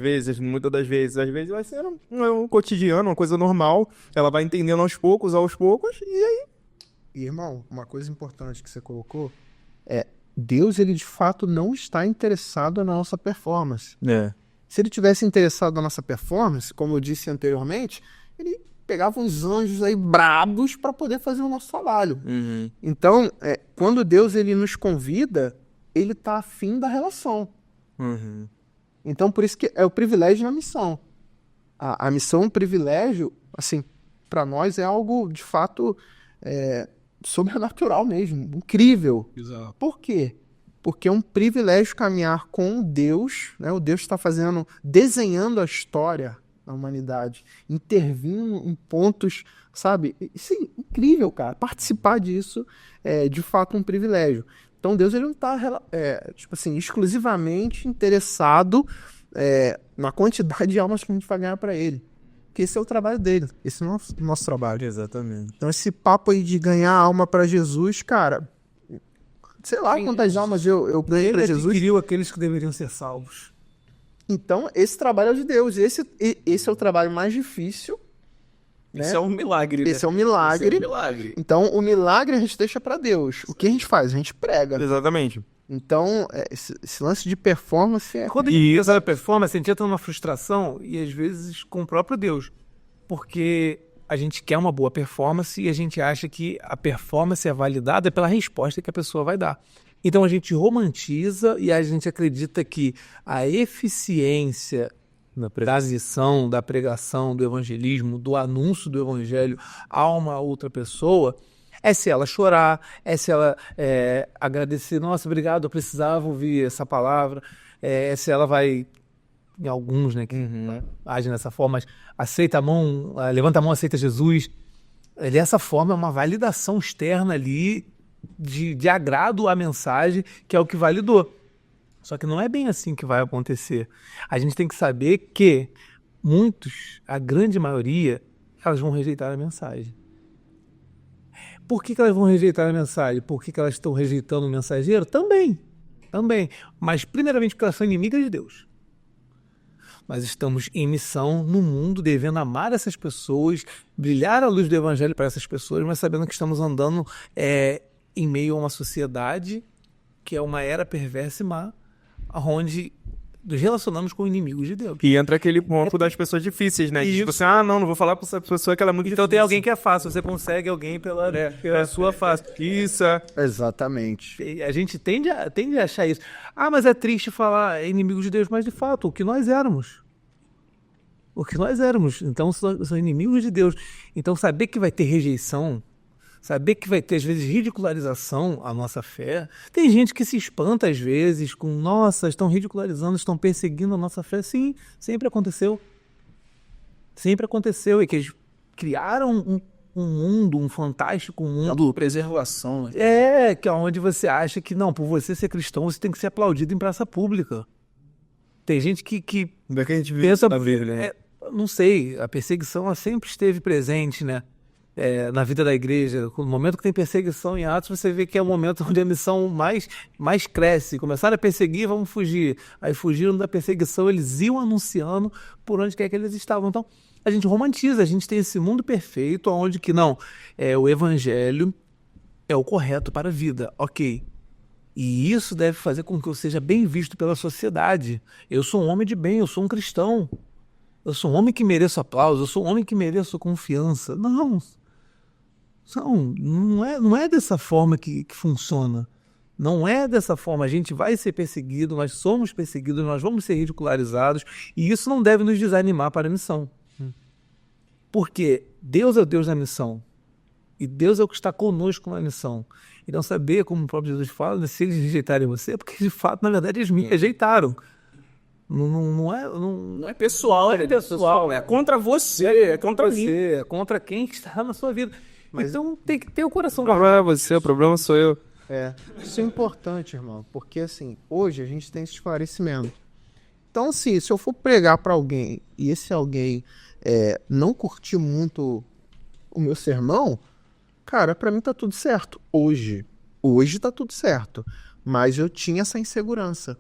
Muitas das vezes. Às vezes vai ser um cotidiano, uma coisa normal. Ela vai entendendo aos poucos, e aí... Irmão, uma coisa importante que você colocou Deus, ele de fato não está interessado na nossa performance. Se ele tivesse interessado na nossa performance, como eu disse anteriormente, ele pegava uns anjos aí brabos para poder fazer o nosso trabalho. Então, quando Deus ele nos convida, ele está afim da relação. Então, por isso que é o privilégio na missão. A missão, o privilégio, assim, para nós é algo de fato sobrenatural mesmo, incrível. Exato. Por quê? Porque é um privilégio caminhar com Deus, né? O Deus está desenhando a história da humanidade, intervindo em pontos, sabe? Isso é incrível, cara. Participar disso é de fato um privilégio. Então Deus ele não está exclusivamente interessado na quantidade de almas que a gente vai ganhar para ele. Porque esse é o trabalho dele, esse é o nosso trabalho. Exatamente. Então esse papo aí de ganhar alma para Jesus, cara, sei lá quantas almas eu ganhei para Ele Jesus. adquiriu aqueles que deveriam ser salvos. Então esse trabalho é de Deus, esse é o trabalho mais difícil, né? Esse é um milagre, né? Esse é um milagre. Esse é um milagre. Então, o milagre a gente deixa pra Deus. O que a gente faz? A gente prega. Exatamente. Então, esse lance de performance é... Quando a gente pensa na performance, a gente entra numa frustração e às vezes com o próprio Deus. Porque a gente quer uma boa performance e a gente acha que a performance é validada pela resposta que a pessoa vai dar. Então a gente romantiza e a gente acredita que a eficiência da transição, da pregação, do evangelismo, do anúncio do evangelho a uma outra pessoa é se ela chorar, é se ela agradecer, nossa, obrigado, eu precisava ouvir essa palavra, é se ela vai, em alguns, né, que agem dessa forma, mas aceita a mão, levanta a mão, aceita Jesus. Dessa forma é uma validação externa ali de agrado à mensagem, que é o que validou. Só que não é bem assim que vai acontecer. A gente tem que saber que muitos, a grande maioria, elas vão rejeitar a mensagem. Por que elas vão rejeitar a mensagem? Por que elas estão rejeitando o mensageiro? Também. Mas primeiramente porque elas são inimigas de Deus. Nós estamos em missão no mundo, devendo amar essas pessoas, brilhar a luz do evangelho para essas pessoas, mas sabendo que estamos andando em meio a uma sociedade que é uma era perversa e má, onde nos relacionamos com inimigos de Deus. E entra aquele ponto das pessoas difíceis, né? Tipo assim, não vou falar pra essa pessoa que ela é muito Então difícil. tem alguém que é fácil, você consegue alguém pela sua face. Isso, Exatamente. E a gente tende a achar isso. Mas é triste falar inimigo de Deus, mas de fato, o que nós éramos. Então são inimigos de Deus. Então saber que vai ter rejeição, saber que vai ter, às vezes, ridicularização à nossa fé. Tem gente que se espanta, às vezes, com, nossa, estão ridicularizando, estão perseguindo a nossa fé. Sim, sempre aconteceu. E que eles criaram um mundo, um fantástico mundo. Preservação. Né? Que é onde você acha que, não, por você ser cristão, você tem que ser aplaudido em praça pública. Tem gente que Como é que a gente pensa... na vida, né? Não sei, a perseguição ela sempre esteve presente, né? Na vida da igreja. No momento que tem perseguição em Atos, você vê que é o momento onde a missão mais cresce. Começaram a perseguir, vamos fugir. Aí fugiram da perseguição, eles iam anunciando por onde quer que eles estavam. Então, a gente romantiza, a gente tem esse mundo perfeito, onde que não, o evangelho é o correto para a vida, ok. E isso deve fazer com que eu seja bem visto pela sociedade. Eu sou um homem de bem, eu sou um cristão. Eu sou um homem que mereço aplauso, eu sou um homem que mereço confiança. Não é dessa forma que funciona. Não é dessa forma. A gente vai ser perseguido, nós somos perseguidos, nós vamos ser ridicularizados, e isso não deve nos desanimar para a missão. Porque Deus é o Deus da missão. E Deus é o que está conosco na missão. Então saber, como o próprio Jesus fala, se eles rejeitarem você, porque de fato, na verdade, eles me rejeitaram. Não é pessoal, é pessoal. É contra você, é contra mim. É contra quem está na sua vida. Então tem que ter o coração. O problema é você, o problema sou eu. Isso é importante, irmão, porque assim, hoje a gente tem esse esclarecimento. Então, assim, se eu for pregar para alguém e esse alguém não curtir muito o meu sermão, cara, para mim tá tudo certo. Hoje tá tudo certo. Mas eu tinha essa insegurança,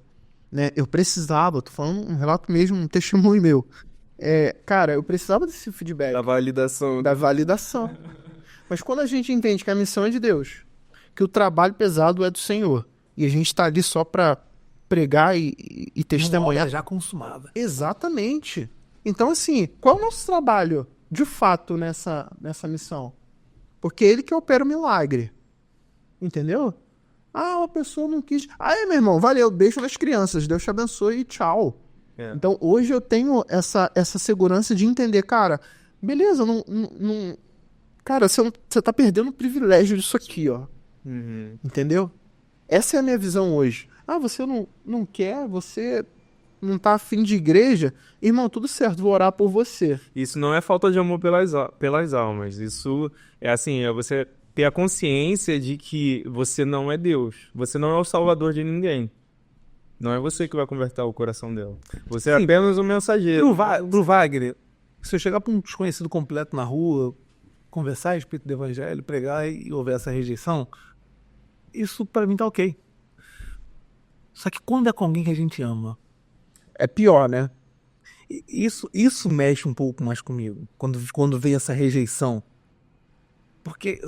né? Eu precisava, tô falando um relato mesmo, um testemunho meu. Cara, eu precisava desse feedback. Da validação. Da validação. Mas quando a gente entende que a missão é de Deus, que o trabalho pesado é do Senhor, e a gente tá ali só para pregar e testemunhar. Já consumada. Exatamente. Então, assim, qual é o nosso trabalho, de fato, nessa missão? Porque ele que opera o milagre. Entendeu? A pessoa não quis. Meu irmão, valeu, deixa nas crianças, Deus te abençoe e tchau. Então, hoje eu tenho essa segurança de entender, cara, beleza, cara, você tá perdendo o privilégio disso aqui, ó. Entendeu? Essa é a minha visão hoje. Você não quer, você não tá afim de igreja, irmão, tudo certo, vou orar por você. Isso não é falta de amor pelas almas. Isso é assim, é você ter a consciência de que você não é Deus. Você não é o salvador de ninguém. Não é você que vai converter o coração dela. Você é apenas um mensageiro. Pro Wagner, se eu chegar para um desconhecido completo na rua, conversar a respeito do evangelho, pregar e houver essa rejeição, isso para mim tá ok. Só que quando é com alguém que a gente ama, é pior, né? Isso mexe um pouco mais comigo, quando vem essa rejeição. Porque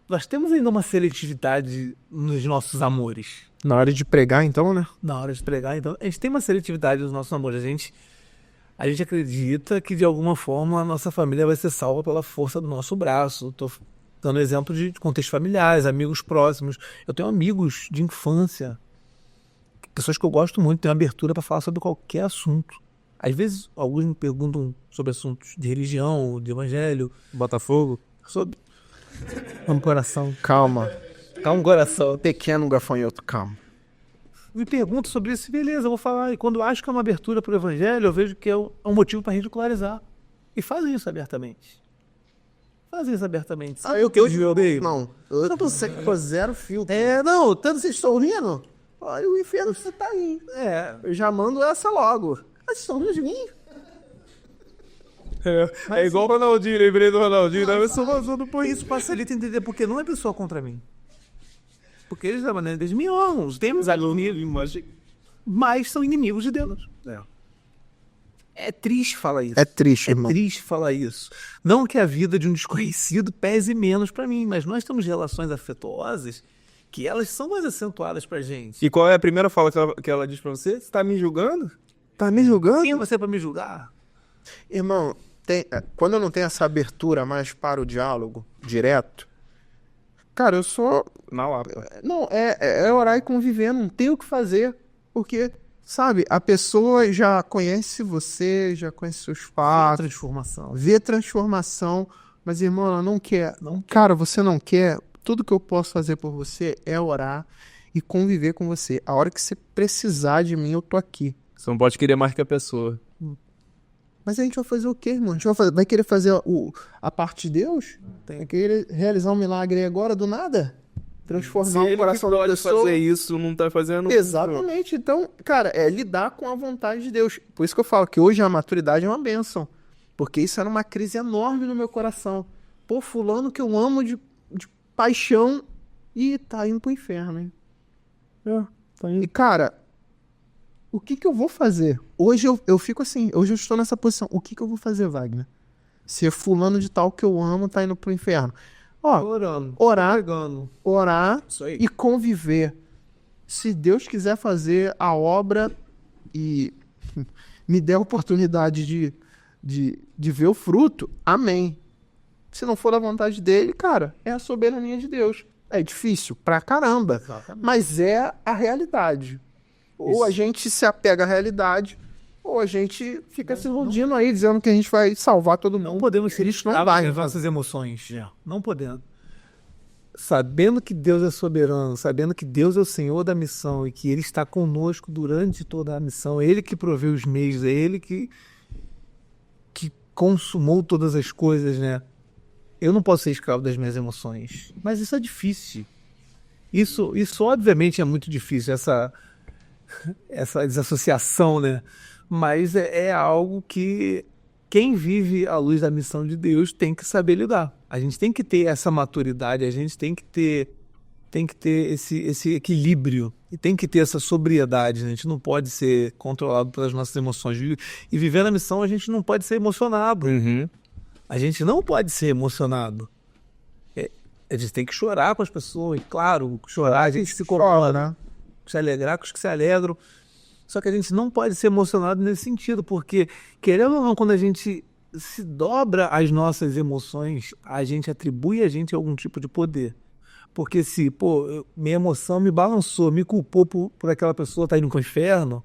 nós temos ainda uma seletividade nos nossos amores. Na hora de pregar, então, né? Na hora de pregar, então, a gente tem uma seletividade nos nossos amores. A gente acredita que, de alguma forma, a nossa família vai ser salva pela força do nosso braço. Estou dando exemplo de contextos familiares, amigos próximos. Eu tenho amigos de infância, pessoas que eu gosto muito, tenho abertura para falar sobre qualquer assunto. Às vezes, alguns me perguntam sobre assuntos de religião, de evangelho, Botafogo. sobre... Calma, coração. Calma. Calma, coração. Pequeno gafanhoto, calma. Me perguntam sobre isso, beleza, eu vou falar. E quando eu acho que é uma abertura para o evangelho, eu vejo que é um motivo para ridicularizar. E fazem isso abertamente. Ah, eu odeio. Não, eu não sei, zero filtro. Não, tanto vocês estão rindo? Olha o inferno que você tá aí. Eu já mando essa logo. Vocês estão rindo de mim? É igual o Ronaldinho, lembrei do Ronaldinho. Eu sou vazando por isso, facilita entender, porque não é pessoa contra mim. Porque eles me amam, temos alunos, mas são inimigos de Deus. É triste falar isso. É triste, irmão. É triste falar isso. Não que a vida de um desconhecido pese menos pra mim, mas nós temos relações afetuosas que elas são mais acentuadas pra gente. E qual é a primeira fala que ela diz pra você? Você tá me julgando? Tá me julgando? Quem é você pra me julgar? Irmão, quando eu não tenho essa abertura mais para o diálogo direto, cara, eu sou... Na lata. Não, é orar e conviver, não tem o que fazer, porque, sabe, a pessoa já conhece você, já conhece seus fatos, vê transformação, mas, irmão, ela não quer. Cara, você não quer, tudo que eu posso fazer por você é orar e conviver com você. A hora que você precisar de mim, eu tô aqui. Você não pode querer mais que a pessoa. Mas a gente vai fazer o quê, irmão? A gente vai querer fazer a parte de Deus? Vai querer realizar um milagre aí agora do nada? Transformar o coração da pessoa? Fazer isso, não tá fazendo... Exatamente. Então, cara, é lidar com a vontade de Deus. Por isso que eu falo que hoje a maturidade é uma bênção. Porque isso era uma crise enorme no meu coração. Pô, fulano que eu amo de paixão e tá indo pro inferno, hein? Tá indo. E, cara, o que eu vou fazer? Hoje eu fico assim, hoje eu estou nessa posição. O que eu vou fazer, Wagner? Se fulano de tal que eu amo tá indo pro inferno. Orar e conviver. Se Deus quiser fazer a obra e me der a oportunidade de ver o fruto, amém. Se não for da vontade dele, cara, é a soberania de Deus. É difícil pra caramba, mas é a realidade. Ou a gente se apega à realidade, ou a gente fica se iludindo aí, dizendo que a gente vai salvar todo mundo. Não podemos ser escravos das nossas emoções. Não podemos. Sabendo que Deus é soberano, sabendo que Deus é o Senhor da missão e que Ele está conosco durante toda a missão, Ele que provê os meios, é Ele que consumou todas as coisas, né? Eu não posso ser escravo das minhas emoções, mas isso é difícil. Isso obviamente é muito difícil, essa desassociação, né? Mas é algo que quem vive à luz da missão de Deus tem que saber lidar. A gente tem que ter essa maturidade, a gente tem que ter esse equilíbrio e tem que ter essa sobriedade. A gente não pode ser controlado pelas nossas emoções. E vivendo a missão, a gente não pode ser emocionado. A gente não pode ser emocionado. A gente tem que chorar com as pessoas, claro, chorar, a gente se controla, né? Se alegrar com os que se alegram. Só que a gente não pode ser emocionado nesse sentido, porque, querendo ou não, quando a gente se dobra às nossas emoções, a gente atribui a gente algum tipo de poder. Porque se, minha emoção me balançou, me culpou por aquela pessoa estar indo para o inferno,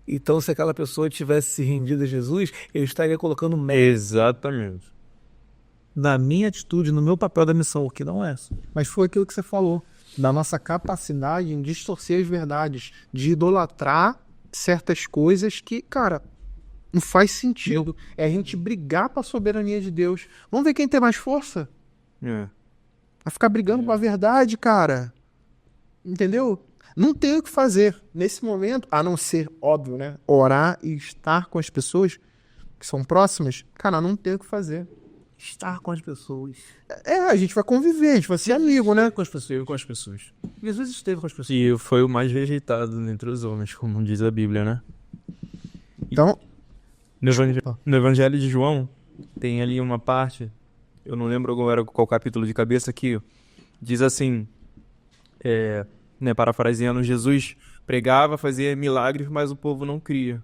então se aquela pessoa tivesse se rendido a Jesus, eu estaria colocando Exatamente. na minha atitude, no meu papel da missão, o que não é. Mas foi aquilo que você falou, da nossa capacidade em distorcer as verdades, de idolatrar certas coisas que, cara, não faz sentido. É a gente brigar para a soberania de Deus. Vamos ver quem tem mais força? Vai ficar brigando com a verdade, cara. Entendeu? Não tem o que fazer nesse momento, a não ser, óbvio, né? Orar e estar com as pessoas que são próximas. Cara, não tem o que fazer. Estar com as pessoas. A gente vai conviver, a gente vai ser amigo, né? Com as pessoas. Jesus esteve com as pessoas. E foi o mais rejeitado entre os homens, como diz a Bíblia, né? Então, No Evangelho de João, tem ali uma parte, eu não lembro agora qual capítulo de cabeça, que diz assim, né, parafraseando, Jesus pregava, fazia milagres, mas o povo não cria.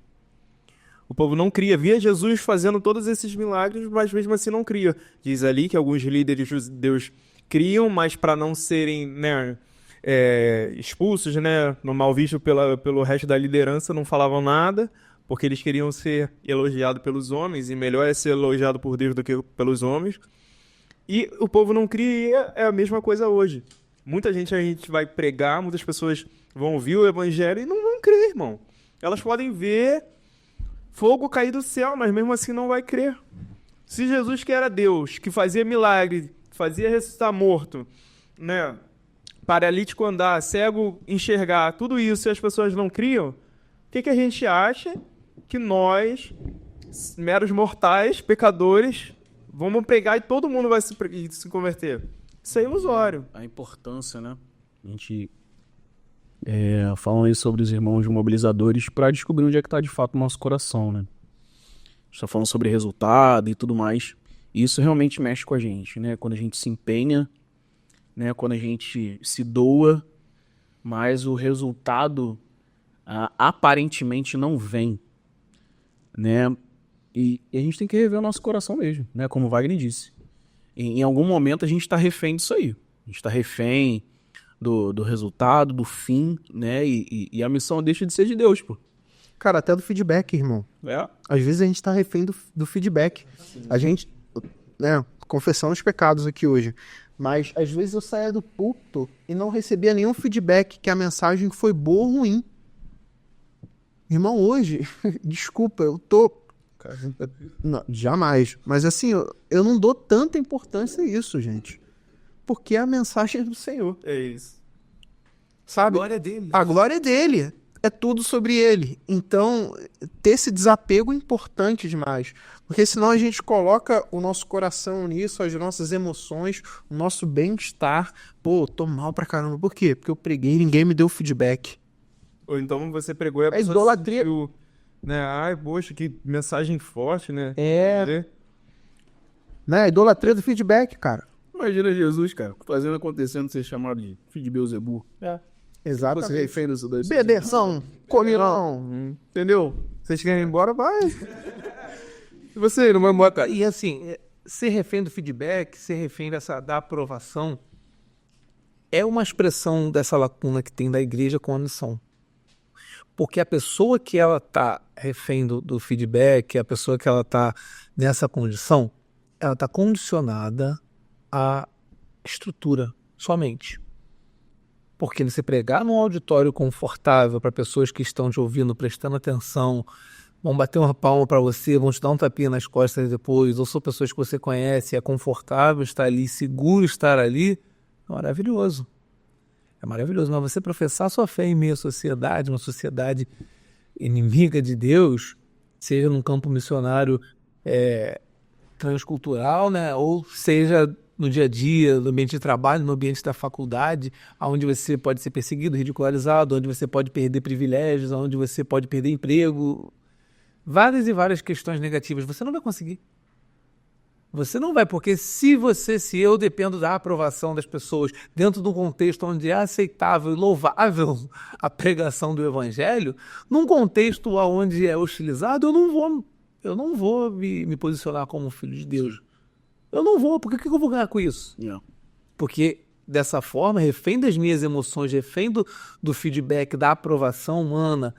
O povo não cria, via Jesus fazendo todos esses milagres, mas mesmo assim não cria. Diz ali que alguns líderes judeus criam, mas para não serem, né, expulsos, né, mal visto pelo resto da liderança, não falavam nada, porque eles queriam ser elogiados pelos homens, e melhor é ser elogiado por Deus do que pelos homens. E o povo não cria, e é a mesma coisa hoje. Muita gente a gente vai pregar, muitas pessoas vão ouvir o evangelho e não vão crer, irmão. Elas podem ver fogo cair do céu, mas mesmo assim não vai crer. Se Jesus, que era Deus, que fazia milagre, fazia ressuscitar morto, né, paralítico andar, cego enxergar, tudo isso, e as pessoas não criam, o que a gente acha que nós, meros mortais, pecadores, vamos pregar e todo mundo vai se converter? Isso é ilusório. A importância, né? A gente falando aí sobre os irmãos mobilizadores para descobrir onde é que está de fato o nosso coração, né? A gente está falando sobre resultado e tudo mais. E isso realmente mexe com a gente, né? Quando a gente se empenha, né? Quando a gente se doa, mas o resultado aparentemente não vem, né? E a gente tem que rever o nosso coração mesmo, né? Como o Wagner disse. Em algum momento a gente está refém disso aí. A gente está refém do resultado, do fim, né? E a missão deixa de ser de Deus, pô. cara, até do feedback, irmão. Às vezes a gente tá refém do feedback. A gente, né, confessando os pecados aqui hoje. Mas às vezes eu saía do púlpito e não recebia nenhum feedback que a mensagem foi boa ou ruim. Irmão, hoje, desculpa, eu tô... Não, jamais. Mas assim, eu não dou tanta importância a isso, gente. Porque a mensagem é do Senhor. É isso. Sabe? A glória é dele. A glória é dele. É tudo sobre ele. Então, ter esse desapego é importante demais. Porque senão a gente coloca o nosso coração nisso, as nossas emoções, o nosso bem-estar. Pô, tô mal pra caramba. Por quê? Porque eu preguei e ninguém me deu feedback. Ou então você pregou e a pessoa idolatria. sentiu, né? Ai, poxa, que mensagem forte, né? Né? A idolatria do feedback, cara. Imagina Jesus, cara, fazendo acontecendo ser chamado de filho de Beelzebub. Exatamente. Você refém disso daí. Bebeção, comilão. Entendeu? Vocês querem ir embora? Vai. E você não vai embora, cara? E assim, ser refém do feedback, ser refém da aprovação, é uma expressão dessa lacuna que tem da igreja com a missão. Porque a pessoa que ela está refém do feedback, a pessoa que ela está nessa condição, ela está condicionada à estrutura somente. Porque você pregar num auditório confortável para pessoas que estão te ouvindo, prestando atenção, vão bater uma palma para você, vão te dar um tapinha nas costas depois, ou são pessoas que você conhece, é confortável estar ali, seguro estar ali, é maravilhoso. É maravilhoso, mas você professar sua fé em meio à sociedade, uma sociedade inimiga de Deus, seja num campo missionário transcultural, né? Ou seja no dia a dia, no ambiente de trabalho, no ambiente da faculdade, onde você pode ser perseguido, ridicularizado, onde você pode perder privilégios, onde você pode perder emprego, várias e várias questões negativas, você não vai conseguir. Você não vai, porque se eu dependo da aprovação das pessoas dentro de um contexto onde é aceitável e louvável a pregação do evangelho, num contexto onde é hostilizado, eu não vou me posicionar como um filho de Deus. Eu não vou, porque o que eu vou ganhar com isso? Porque dessa forma, refém das minhas emoções, refém do feedback, da aprovação humana,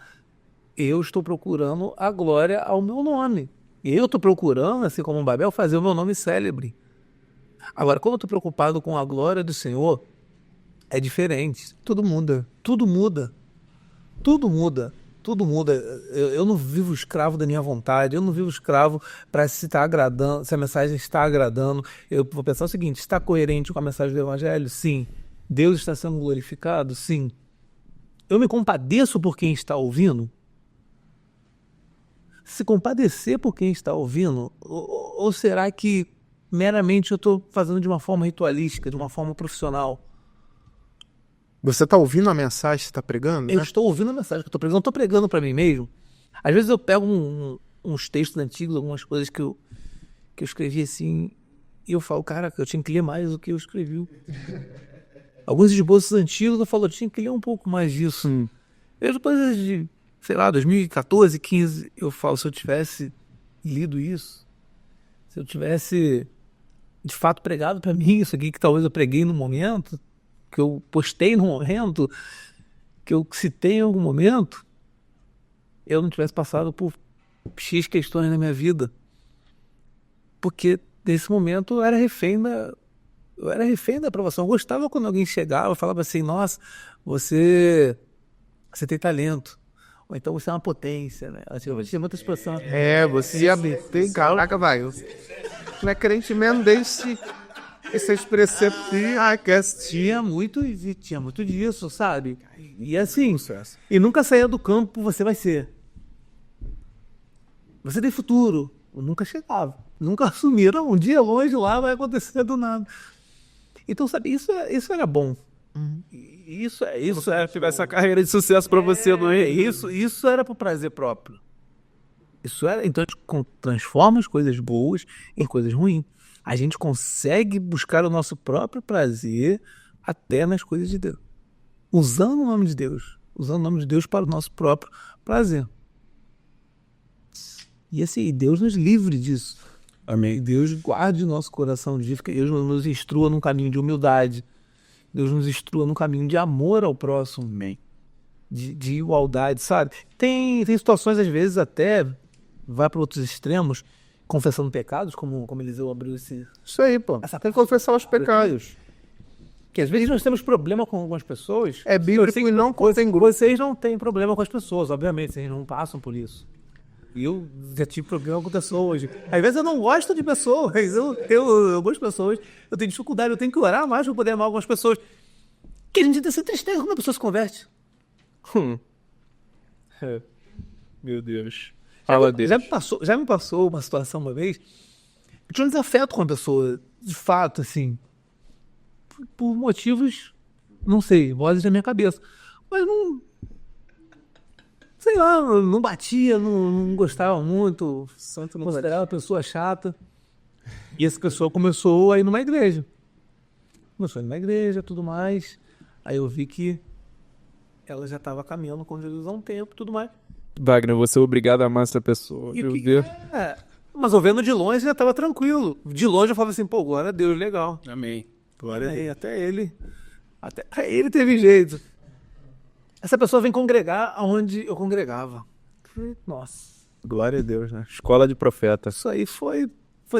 eu estou procurando a glória ao meu nome. Eu estou procurando, assim como o Babel, fazer o meu nome célebre. Agora, quando eu estou preocupado com a glória do Senhor, é diferente. Tudo muda. Tudo muda. Tudo muda. Tudo muda. Eu não vivo escravo da minha vontade, eu não vivo escravo para se está agradando, se a mensagem está agradando. Eu vou pensar o seguinte: está coerente com a mensagem do Evangelho? Sim. Deus está sendo glorificado? Sim. Eu me compadeço por quem está ouvindo? Se compadecer por quem está ouvindo, ou será que meramente eu estou fazendo de uma forma ritualística, de uma forma profissional? Você está ouvindo a mensagem que você está pregando? Eu né? estou ouvindo a mensagem que eu estou pregando, não estou pregando para mim mesmo. Às vezes eu pego uns textos antigos, algumas coisas que eu escrevi assim, e eu falo, cara, eu tinha que ler mais do que eu escrevi. Alguns esboços antigos eu falo, eu tinha que ler um pouco mais disso. Eu depois de, sei lá, 2014, 15, eu falo, se eu tivesse lido isso, se eu tivesse de fato pregado para mim isso aqui, que talvez eu preguei no momento, que eu postei no momento, que eu citei em algum momento, eu não tivesse passado por X questões na minha vida. Porque nesse momento eu era refém da aprovação. Eu gostava quando alguém chegava e falava assim, nossa, você tem talento. Ou então você é uma potência, né? Tinha muita expressão. Você tem caraca, vai. Não é crente mesmo desde essa expressão que Tinha muito disso, sabe? E assim, e nunca saía do campo, você vai ser. Você tem futuro. Eu nunca chegava. Nunca assumiram. Um dia longe lá vai acontecer do nada. Então, sabe, isso era bom. Isso era. Se tivesse a carreira de sucesso pra você, não é? Isso era pro prazer próprio. Isso era. Então a gente transforma as coisas boas em coisas ruins. A gente consegue buscar o nosso próprio prazer até nas coisas de Deus. Usando o nome de Deus. Usando o nome de Deus para o nosso próprio prazer. E assim, Deus nos livre disso. Amém. Deus guarde o nosso coração disso, que Deus nos instrua num caminho de humildade. Deus nos instrua num caminho de amor ao próximo. Amém. De igualdade, sabe? Tem situações, às vezes, até vai para outros extremos, confessando pecados, como Eliseu abriu esse... Isso aí, pô. Tem que confessar os pecados. Que às vezes nós temos problema com algumas pessoas. É bíblico e não contém grupo. Vocês não têm problema com as pessoas, obviamente, vocês não passam por isso. Eu já tive problema com pessoas. Às vezes eu não gosto de pessoas, algumas pessoas, eu tenho dificuldade, eu tenho que orar mais para poder amar algumas pessoas. Que a gente tem essa tristeza quando a pessoa se converte. Meu Deus. Fala Deus. Já me passou uma situação uma vez, eu tinha um desafeto com a pessoa, de fato, assim, por motivos, não sei, vozes da minha cabeça. Mas não... Sei lá, não batia, não gostava muito, considerava a pessoa chata. E essa pessoa começou a ir numa igreja. Tudo mais. Aí eu vi que ela já estava caminhando com Jesus há um tempo, tudo mais. Wagner, você é obrigado a amar essa pessoa. Meu Deus. Mas eu vendo de longe já estava tranquilo. De longe eu falava assim, pô, glória a Deus, legal. Amém. Glória a Deus. Até ele teve jeito. Essa pessoa vem congregar onde eu congregava. Nossa. Glória a Deus, né? Escola de profeta. Isso aí foi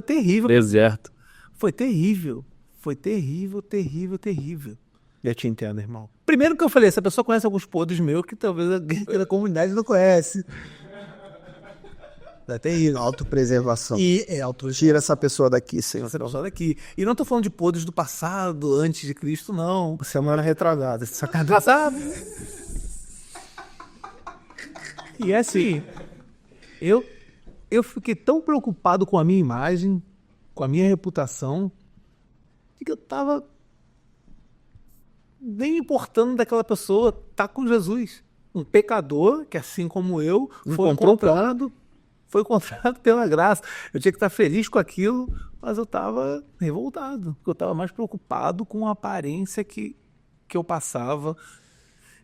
terrível. Deserto. Foi terrível. Foi terrível, terrível, terrível. Eu te entendo, irmão. Primeiro que eu falei, essa pessoa conhece alguns podres meus que talvez a comunidade não conhece. Até aí, autopreservação. Autopreservação. Tira essa pessoa daqui, Senhor. Essa pessoa daqui. E não tô falando de podres do passado, antes de Cristo, não. Semana retrasada. Passado. E assim, eu fiquei tão preocupado com a minha imagem, com a minha reputação, que eu tava nem me importando daquela pessoa estar com Jesus. Um pecador, que assim como eu, foi encontrado pela graça. Eu tinha que estar feliz com aquilo, mas eu estava revoltado. Eu estava mais preocupado com a aparência que eu passava.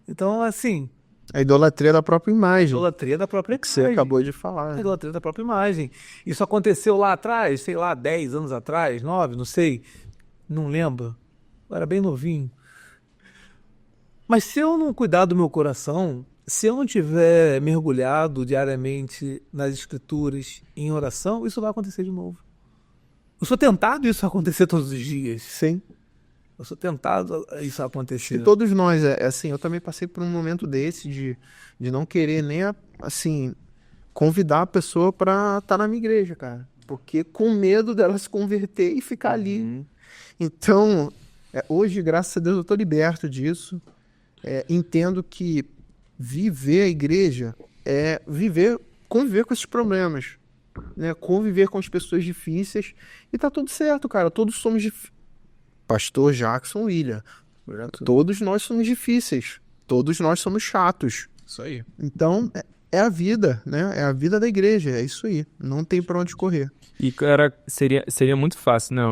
Então, assim... A idolatria da própria imagem. Idolatria da própria imagem. Que você acabou de falar. A idolatria da própria imagem. Isso aconteceu lá atrás, sei lá, 10 anos atrás, 9, não sei. Não lembro. Eu era bem novinho. Mas se eu não cuidar do meu coração, se eu não tiver mergulhado diariamente nas escrituras, em oração, isso vai acontecer de novo. Eu sou tentado isso acontecer todos os dias. Sim. Eu sou tentado isso acontecer. E todos nós, assim, eu também passei por um momento desse de não querer nem, assim, convidar a pessoa pra estar na minha igreja, cara. Porque com medo dela se converter e ficar ali. Então, hoje, graças a Deus, eu tô liberto disso. Entendo que viver a igreja é conviver com esses problemas, né? Conviver com as pessoas difíceis. E tá tudo certo, cara. Todos somos difíceis. Pastor Jackson William. Todos nós somos difíceis. Todos nós somos chatos. Isso aí. Então, é a vida, né? É a vida da igreja, é isso aí. Não tem pra onde correr. E, cara, seria muito fácil, né,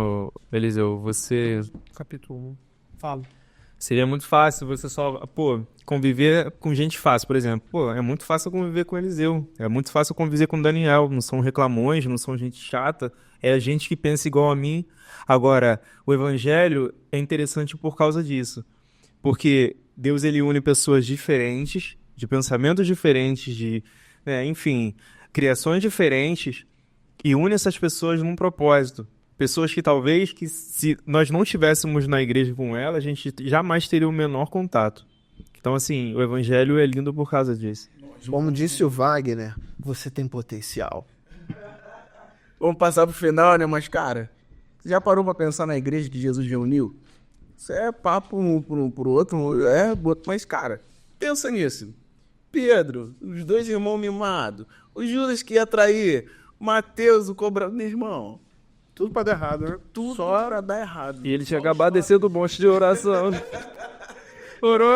Eliseu? Você. Capítulo 1. Fala. Seria muito fácil você só, conviver com gente fácil, por exemplo. É muito fácil conviver com Eliseu. É muito fácil conviver com Daniel. Não são reclamões, não são gente chata. É gente que pensa igual a mim. Agora, o evangelho é interessante por causa disso. Porque Deus, ele une pessoas diferentes, de pensamentos diferentes, enfim, criações diferentes, e une essas pessoas num propósito. Pessoas que talvez, que se nós não estivéssemos na igreja com ela, a gente jamais teria o menor contato. Então, assim, o evangelho é lindo por causa disso. Como disse o Wagner, você tem potencial. Vamos passar pro final, né? Mas, cara, você já parou pra pensar na igreja que Jesus reuniu? Isso é papo pro outro, mas, cara, pensa nisso. Pedro, os dois irmãos mimados, o Judas que ia trair, Mateus, o cobrador, meu irmão. Tudo pra dar errado, né? Tudo só pra dar errado. E ele tinha acabado de descer do monte de oração. Orou,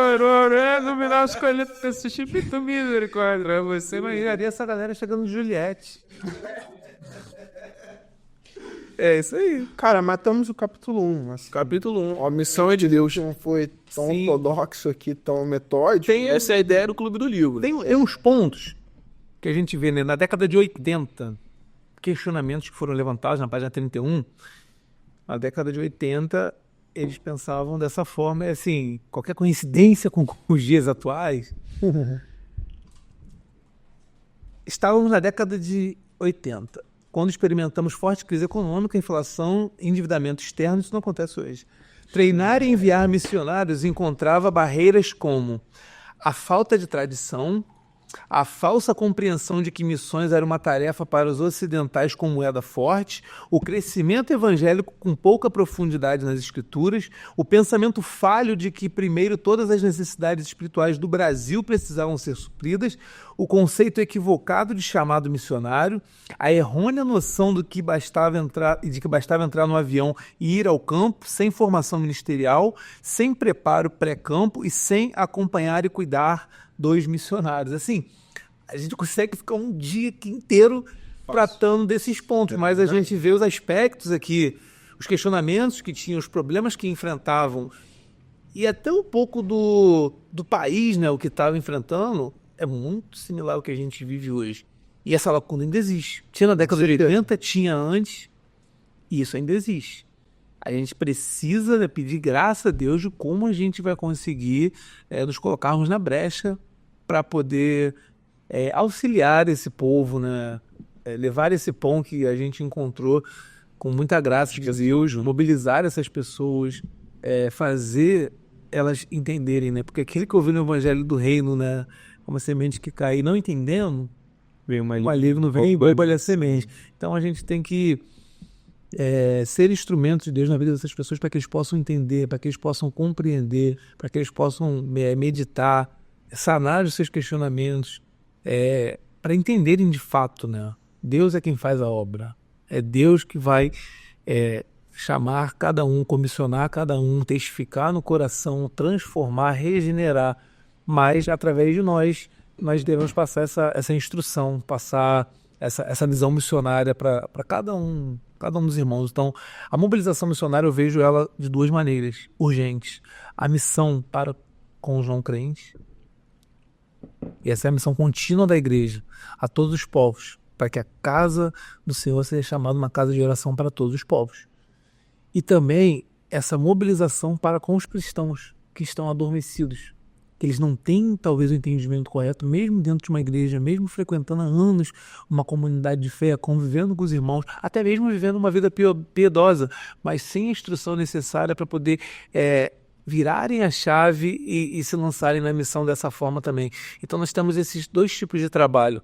iluminar os colheres desse tipo de misericórdia. Você imaginaria essa galera chegando de Juliette. É isso aí. Cara, matamos o capítulo 1. Assim. Capítulo 1. A missão é de Deus. Não foi tão ortodoxo aqui, tão metódico. Essa é a ideia do Clube do Livro. Tem uns pontos que a gente vê, né? Na década de 80, questionamentos que foram levantados na página 31. Na década de 80, eles pensavam dessa forma, assim, qualquer coincidência com os dias atuais. Estávamos na década de 80, quando experimentamos forte crise econômica, inflação, endividamento externo. Isso não acontece hoje. Treinar e enviar missionários encontrava barreiras como a falta de tradição, a falsa compreensão de que missões era uma tarefa para os ocidentais com moeda forte, o crescimento evangélico com pouca profundidade nas escrituras, o pensamento falho de que primeiro todas as necessidades espirituais do Brasil precisavam ser supridas, o conceito equivocado de chamado missionário, a errônea noção de que bastava entrar no avião e ir ao campo sem formação ministerial, sem preparo pré-campo e sem acompanhar e cuidar dos missionários. Assim, a gente consegue ficar um dia aqui inteiro tratando desses pontos, mas a gente vê os aspectos aqui, os questionamentos que tinham, os problemas que enfrentavam, e até um pouco do país, né, o que estava enfrentando, é muito similar ao que a gente vive hoje. E essa lacuna ainda existe. Tinha na década de 80, tinha antes, e isso ainda existe. A gente precisa, né, pedir graça a Deus de como a gente vai conseguir nos colocarmos na brecha para poder auxiliar esse povo, né? Levar esse pão que a gente encontrou com muita graça de Deus, mobilizar essas pessoas, fazer elas entenderem, né? Porque aquele que ouviu no Evangelho do Reino, né, uma semente que cai não entendendo, Vem uma maligno vem e bolha a semente. Então a gente tem que ser instrumento de Deus na vida dessas pessoas para que eles possam entender, para que eles possam compreender, para que eles possam meditar, sanar os seus questionamentos, para entenderem de fato, né? Deus é quem faz a obra. É Deus que vai chamar cada um, comissionar cada um, testificar no coração, transformar, regenerar. Mas através de nós devemos passar essa instrução, passar essa visão missionária para cada um dos irmãos. Então, a mobilização missionária eu vejo ela de duas maneiras urgentes. A missão para com os não crentes, e essa é a missão contínua da igreja a todos os povos, para que a casa do Senhor seja chamada uma casa de oração para todos os povos. E também essa mobilização para com os cristãos que estão adormecidos, que eles não têm talvez o entendimento correto, mesmo dentro de uma igreja, mesmo frequentando há anos uma comunidade de fé, convivendo com os irmãos, até mesmo vivendo uma vida piedosa, mas sem a instrução necessária para poder virarem a chave e se lançarem na missão dessa forma também. Então nós temos esses dois tipos de trabalho.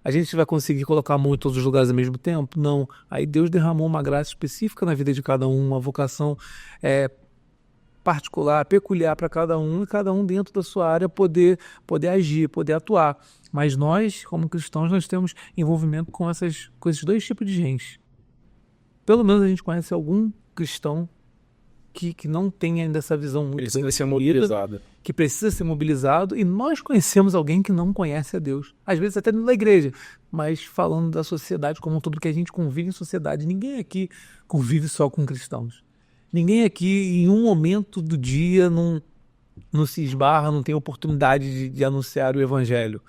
A gente vai conseguir colocar a mão em todos os lugares ao mesmo tempo? Não. Aí Deus derramou uma graça específica na vida de cada um, uma vocação particular, peculiar para cada um, e cada um dentro da sua área poder agir, poder atuar. Mas nós, como cristãos, nós temos envolvimento com esses dois tipos de gente. Pelo menos a gente conhece algum cristão que não tem ainda essa visão muito Ele vai ser mobilizado. que precisa ser mobilizado, e nós conhecemos alguém que não conhece a Deus. Às vezes até dentro da igreja, mas falando da sociedade como um todo, porque a gente convive em sociedade. Ninguém aqui convive só com cristãos. Ninguém aqui, em um momento do dia, não se esbarra, não tem oportunidade de anunciar o evangelho.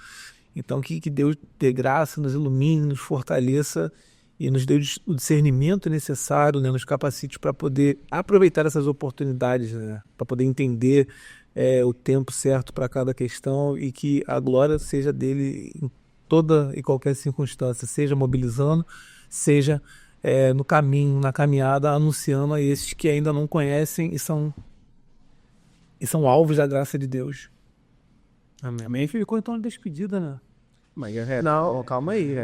Então que Deus dê graça, nos ilumine, nos fortaleça e nos dê o discernimento necessário, né, nos capacite para poder aproveitar essas oportunidades, né, para poder entender o tempo certo para cada questão, e que a glória seja dele em toda e qualquer circunstância, seja mobilizando, seja no caminho, na caminhada, anunciando a esses que ainda não conhecem e são alvos da graça de Deus. Amém. Ficou então a despedida, né? Não, calma aí.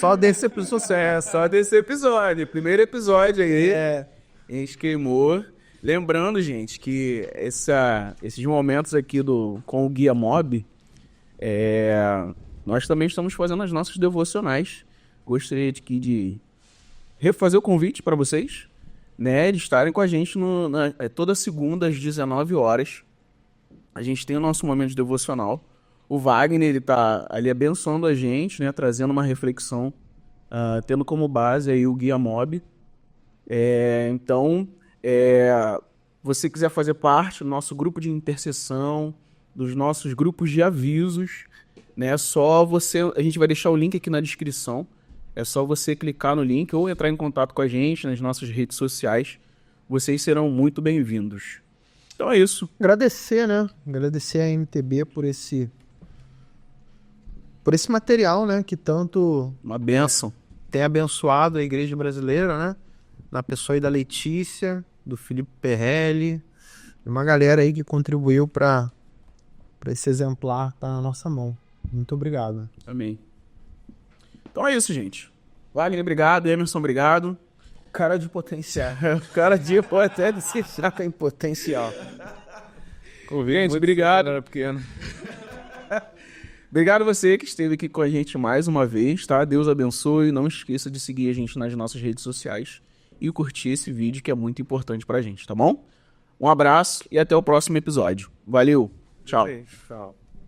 Só desse episódio. Só desse episódio. Primeiro episódio aí. A gente queimou. Lembrando, gente, que esses momentos aqui com o Guia Mob, nós também estamos fazendo as nossas devocionais. Gostaria de refazer o convite para vocês, né, de estarem com a gente toda segunda às 19 horas. A gente tem o nosso momento de devocional. O Wagner, ele tá ali abençoando a gente, né, trazendo uma reflexão, tendo como base aí o Guia Mob. Então, você quiser fazer parte do nosso grupo de intercessão, dos nossos grupos de avisos, né, a gente vai deixar o link aqui na descrição. É só você clicar no link ou entrar em contato com a gente nas nossas redes sociais. Vocês serão muito bem-vindos. Então é isso. Agradecer, né? Agradecer a MTB por esse material, né? Que tanto Uma bênção. tem abençoado a igreja brasileira, né? Na pessoa aí da Letícia, do Felipe Perrelli, uma galera aí que contribuiu para esse exemplar estar na nossa mão. Muito obrigado. Amém. Então é isso, gente. Wagner, obrigado. Emerson, obrigado. Cara de potencial. Cara de pode até se Saca em potencial. Gente, obrigado. Era pequeno. Obrigado a você que esteve aqui com a gente mais uma vez, tá? Deus abençoe. Não esqueça de seguir a gente nas nossas redes sociais e curtir esse vídeo, que é muito importante pra gente, tá bom? Um abraço e até o próximo episódio. Valeu. Tchau. Tchau.